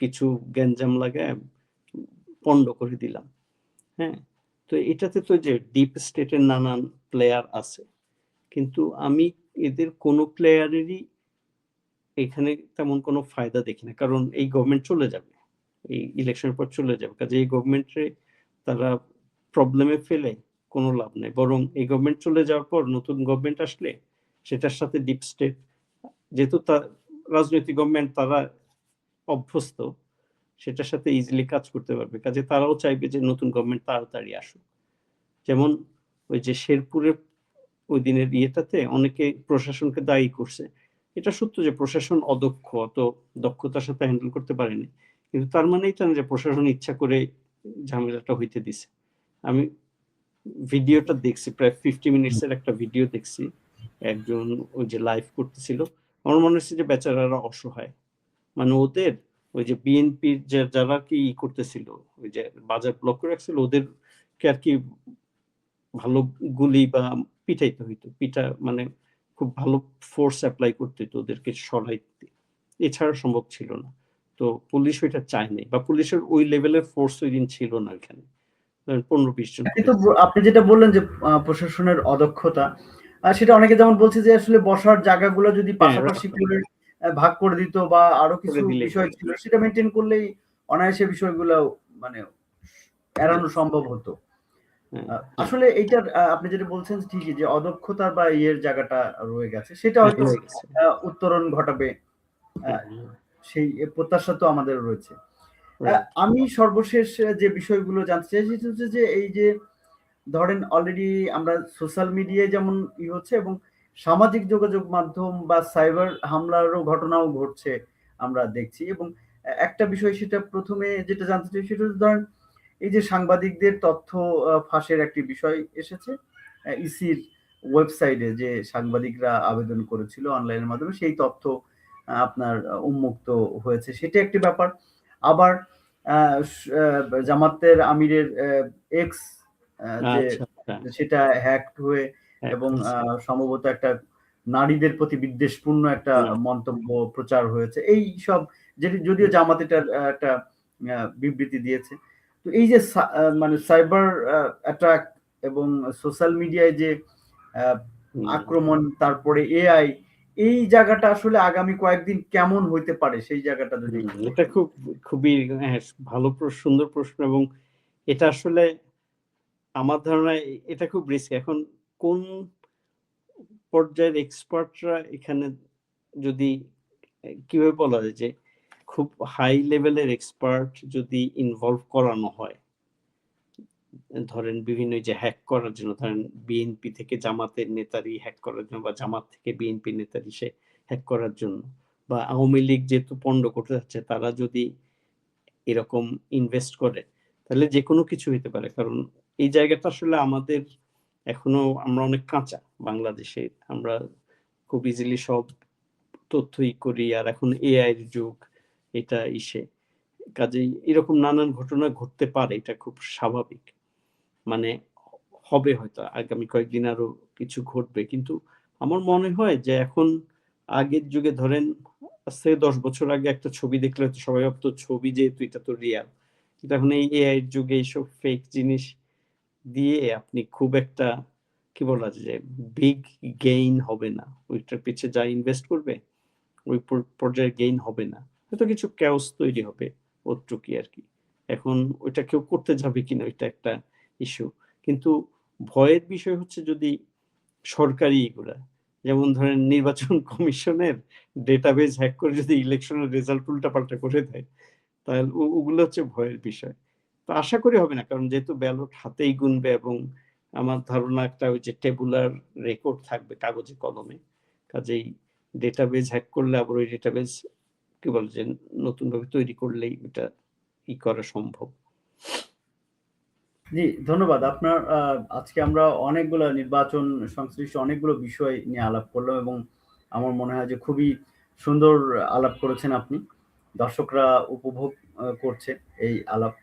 [SPEAKER 2] কিছু গ্যাঞ্জাম লাগায় পণ্ড করে দিলাম, হ্যাঁ, তো এটাতে তো যে ডিপ স্টেটের নানান প্লেয়ার আছে, কিন্তু আমি এদের কোনো প্লেয়ারেরই এখানে তেমন কোনো ফায়দা দেখি না, কারণ এই গভর্নমেন্ট চলে যাবে, এই ইলেকশনের পর চলে যাবে, কাজে এই গভর্নমেন্টে তারা প্রবলেমে ফেলে কোনো লাভ নেই। বরং এই গভর্নমেন্ট চলে যাওয়ার পর নতুন গভর্নমেন্ট আসলে সেটার সাথে ডিপ স্টেট, যেহেতু রাজনৈতিক গভর্নমেন্ট তারা অভ্যস্ত, সেটার সাথে ইজিলি কাজ করতে পারবে, কাজে তারাও চাইবে যে নতুন গভর্নমেন্ট তাড়াতাড়ি আসুক। যেমন ওই যে শেরপুরের ওই দিনের ইয়েটাতে অনেকে প্রশাসনকে দায়ী করছে, এটা সত্য যে প্রশাসন অদক্ষ, অত দক্ষতার সাথে হ্যান্ডেল করতে পারেনি, কিন্তু তার মানে এটা না যে প্রশাসন ইচ্ছা করে ঝামেলাটা হইতে দিছে। আমি ভিডিওটা দেখছি, প্রায় 50 মিনিটস এর একটা ভিডিও দেখছি, একজন ওই যে লাইভ করতেছিল, আমার মনে হচ্ছে যে বেচারারা অসহায়, মানে ওদের ওই যে বিএনপির যে যারা কি করতেছিল, ওই যে বাজার ব্লক করে রাখছিল, ওদেরকে আর কি ভালো গুলি বা পিটাইতে হইতো, মানে খুব ভালো ফোর্স অ্যাপ্লাই করতে হইতো ওদেরকে সরাইতে, এছাড়া সম্ভব ছিল না। তো পুলিশ ওইটা চায়নি, বা পুলিশের ওই লেভেলের ফোর্স ওই দিন ছিল না ওইখানে, 15-20 জন
[SPEAKER 1] কিন্তু আপনি যেটা বললেন যে প্রশাসনের অদক্ষতা, সেটা অনেকে যেমন বলছে যে আসলে বসার জায়গাগুলো যদি পাশাপাশি করে ভাগ করে দিত বা আরো কিছু বিষয় ছিল সেটা মেনটেন করলেই অনায়াসে বিষয়গুলো মানে এড়ানো সম্ভব হতো। আসলে এইটার আপনি যেটা বলছেন ঠিকই যে অদক্ষতা বা ইয়ের জায়গাটা রয়ে গেছে, সেটা হয়তো উত্তরণ ঘটাবে, সেই প্রত্যাশা তো আমাদের রয়েছে। আমি সর্বশেষ যে বিষয়গুলো জানতে চাই সেটা হচ্ছে যে এই যে ধরেন অলরেডি আমরা সোশ্যাল মিডিয়ায় যেমন হচ্ছে এবং সামাজিক যোগাযোগ মাধ্যম বা সাইবার হামলারও ঘটনাও ঘটছে আমরা দেখছি। এবং একটা বিষয় সেটা প্রথমে যেটা জানতে চাই সেটা হচ্ছে ধরেন এই যে সাংবাদিকদের তথ্য ফাঁসের একটি বিষয় এসেছে ইসির ওয়েবসাইটে, যে সাংবাদিকরা আবেদন করেছিল অনলাইনের মাধ্যমে, সেই তথ্য আপনার উন্মুক্ত হয়েছে, সেটা একটি ব্যাপার। আবার জামাতের আমিরের এক্স যে সেটা হ্যাকড হয়ে এবং সম্ভবত একটা নারীদের প্রতি বিদ্বেষপূর্ণ একটা মন্তব্য প্রচার হয়েছে, এই সব যদিও জামাত এটার একটা বিবৃতি দিয়েছে। তো এই যে মানে সাইবার অ্যাটাক এবং সোশ্যাল মিডিয়ায় যে আক্রমণ, তারপরে এআই, এই জায়গাটা আসলে আগামী কয়েকদিন কেমন হইতে পারে সেই জায়গাটা যদি
[SPEAKER 2] এটা খুবই ভালো সুন্দর প্রশ্ন, এবং এটা আসলে আমার ধারণায় এটা খুব রিস্ক। এখন কোন পর্যায়ের এক্সপার্টরা এখানে, যদি কিভাবে বলা যায় যে খুব হাই লেভেলের এক্সপার্ট যদি ইনভলভ করানো হয়, ধরেন বিভিন্ন যে হ্যাক করার জন্য, ধরেন বিএনপি থেকে জামাতের নেতারি হ্যাক করার জন্য, বা জামাত থেকে বিএনপি নেতারি সে হ্যাক করার জন্য, বা আওয়ামী লীগ যেহেতু পণ্ড করতে যাচ্ছে তারা যদি এরকম ইনভেস্ট করে, তাহলে যে কোনো কিছু হতে পারে। কারণ এই জায়গাটা আসলে আমাদের এখনো আমরা অনেক কাঁচা বাংলাদেশে, আমরা খুব ইজিলি সব তথ্যই করি, আর এখন এআই এর যুগ, এটা কাজেই এরকম নানান ঘটনা ঘটতে পারে, এটা খুব স্বাভাবিক। মানে হবে হয়তো আগামী কয়েকদিন আরো কিছু ঘটবে, কিন্তু আমার মনে হয় যে এখন আগের যুগে ধরেন আজ থেকে 10 বছর আগে একটা ছবি দেখলে হয়তো সবাই ভাবতো ছবি, যেহেতু এটা তো রিয়াল। কিন্তু এখন এই এআই এর যুগে এইসব ফেক জিনিস দিয়ে আপনি খুব একটা কি বলা যায় যে বিগ গেইন হবে না, ওইটার পিছে যা ইনভেস্ট করবে ওই পর্যায়ে গেইন হবে না, হয়তো কিছু ক্যাওস তৈরি হবে ওটুকি আর কি। এখন ওইটা কেউ করতে যাবে কিনা ওইটা একটা ইস্যু। কিন্তু ভয়ের বিষয় হচ্ছে যদি সরকারি এগুলা, যেমন ধরেন নির্বাচন কমিশনের ডেটাবেজ হ্যাক করে যদি ইলেকশনের রেজাল্ট উল্টাপাল্টা করে দেয়, তাহলে ওগুলো হচ্ছে ভয়ের বিষয়। তো আশা করি হবে না, কারণ যেহেতু ব্যালট হাতেই গুনবে এবং আমার ধারণা একটা ওই যে টেবুলার রেকর্ড থাকবে কাগজে কলমে, কাজেই ডেটাবেজ হ্যাক করলে আবার ওই ডেটাবেজ কি বলে যে নতুন ভাবে তৈরি করলেই ওটা ই করা সম্ভব।
[SPEAKER 1] জি, ধন্যবাদ। আপনার আজকে আমরা অনেকগুলো নির্বাচন সংশ্লিষ্ট অনেকগুলো বিষয় নিয়ে আলাপ করলাম এবং আমার মনে হয় যে খুবই সুন্দর আলাপ করেছেন আপনি। দর্শকরা উপভোগ করছে এই আলাপ।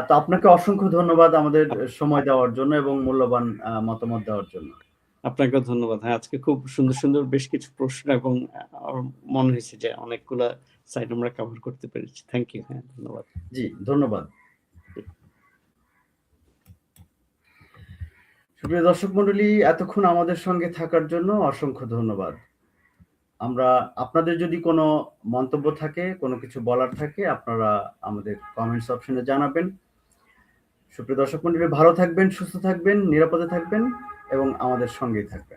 [SPEAKER 1] তো আপনাকে অসংখ্য ধন্যবাদ আমাদের সময় দেওয়ার জন্য এবং মূল্যবান মতামত দেওয়ার জন্য।
[SPEAKER 2] আপনাকেও ধন্যবাদ। হ্যাঁ, আজকে খুব সুন্দর সুন্দর বেশ কিছু প্রশ্ন এবং আমার মনে হয়েছে যে অনেকগুলা সাইড আমরা কভার করতে পেরেছি। Thank you. হ্যাঁ, ধন্যবাদ।
[SPEAKER 1] জি, ধন্যবাদ। সুপ্রিয় দর্শক মণ্ডলী, এতক্ষণ আমাদের সঙ্গে থাকার জন্য অসংখ্য ধন্যবাদ। আমরা আপনাদের যদি কোনো মন্তব্য থাকে, কোনো কিছু বলার থাকে, আপনারা আমাদের কমেন্টস অপশনে জানাবেন। সুপ্রিয় দর্শক মণ্ডলী, ভালো থাকবেন, সুস্থ থাকবেন, নিরাপদে থাকবেন এবং আমাদের সঙ্গেই থাকবেন।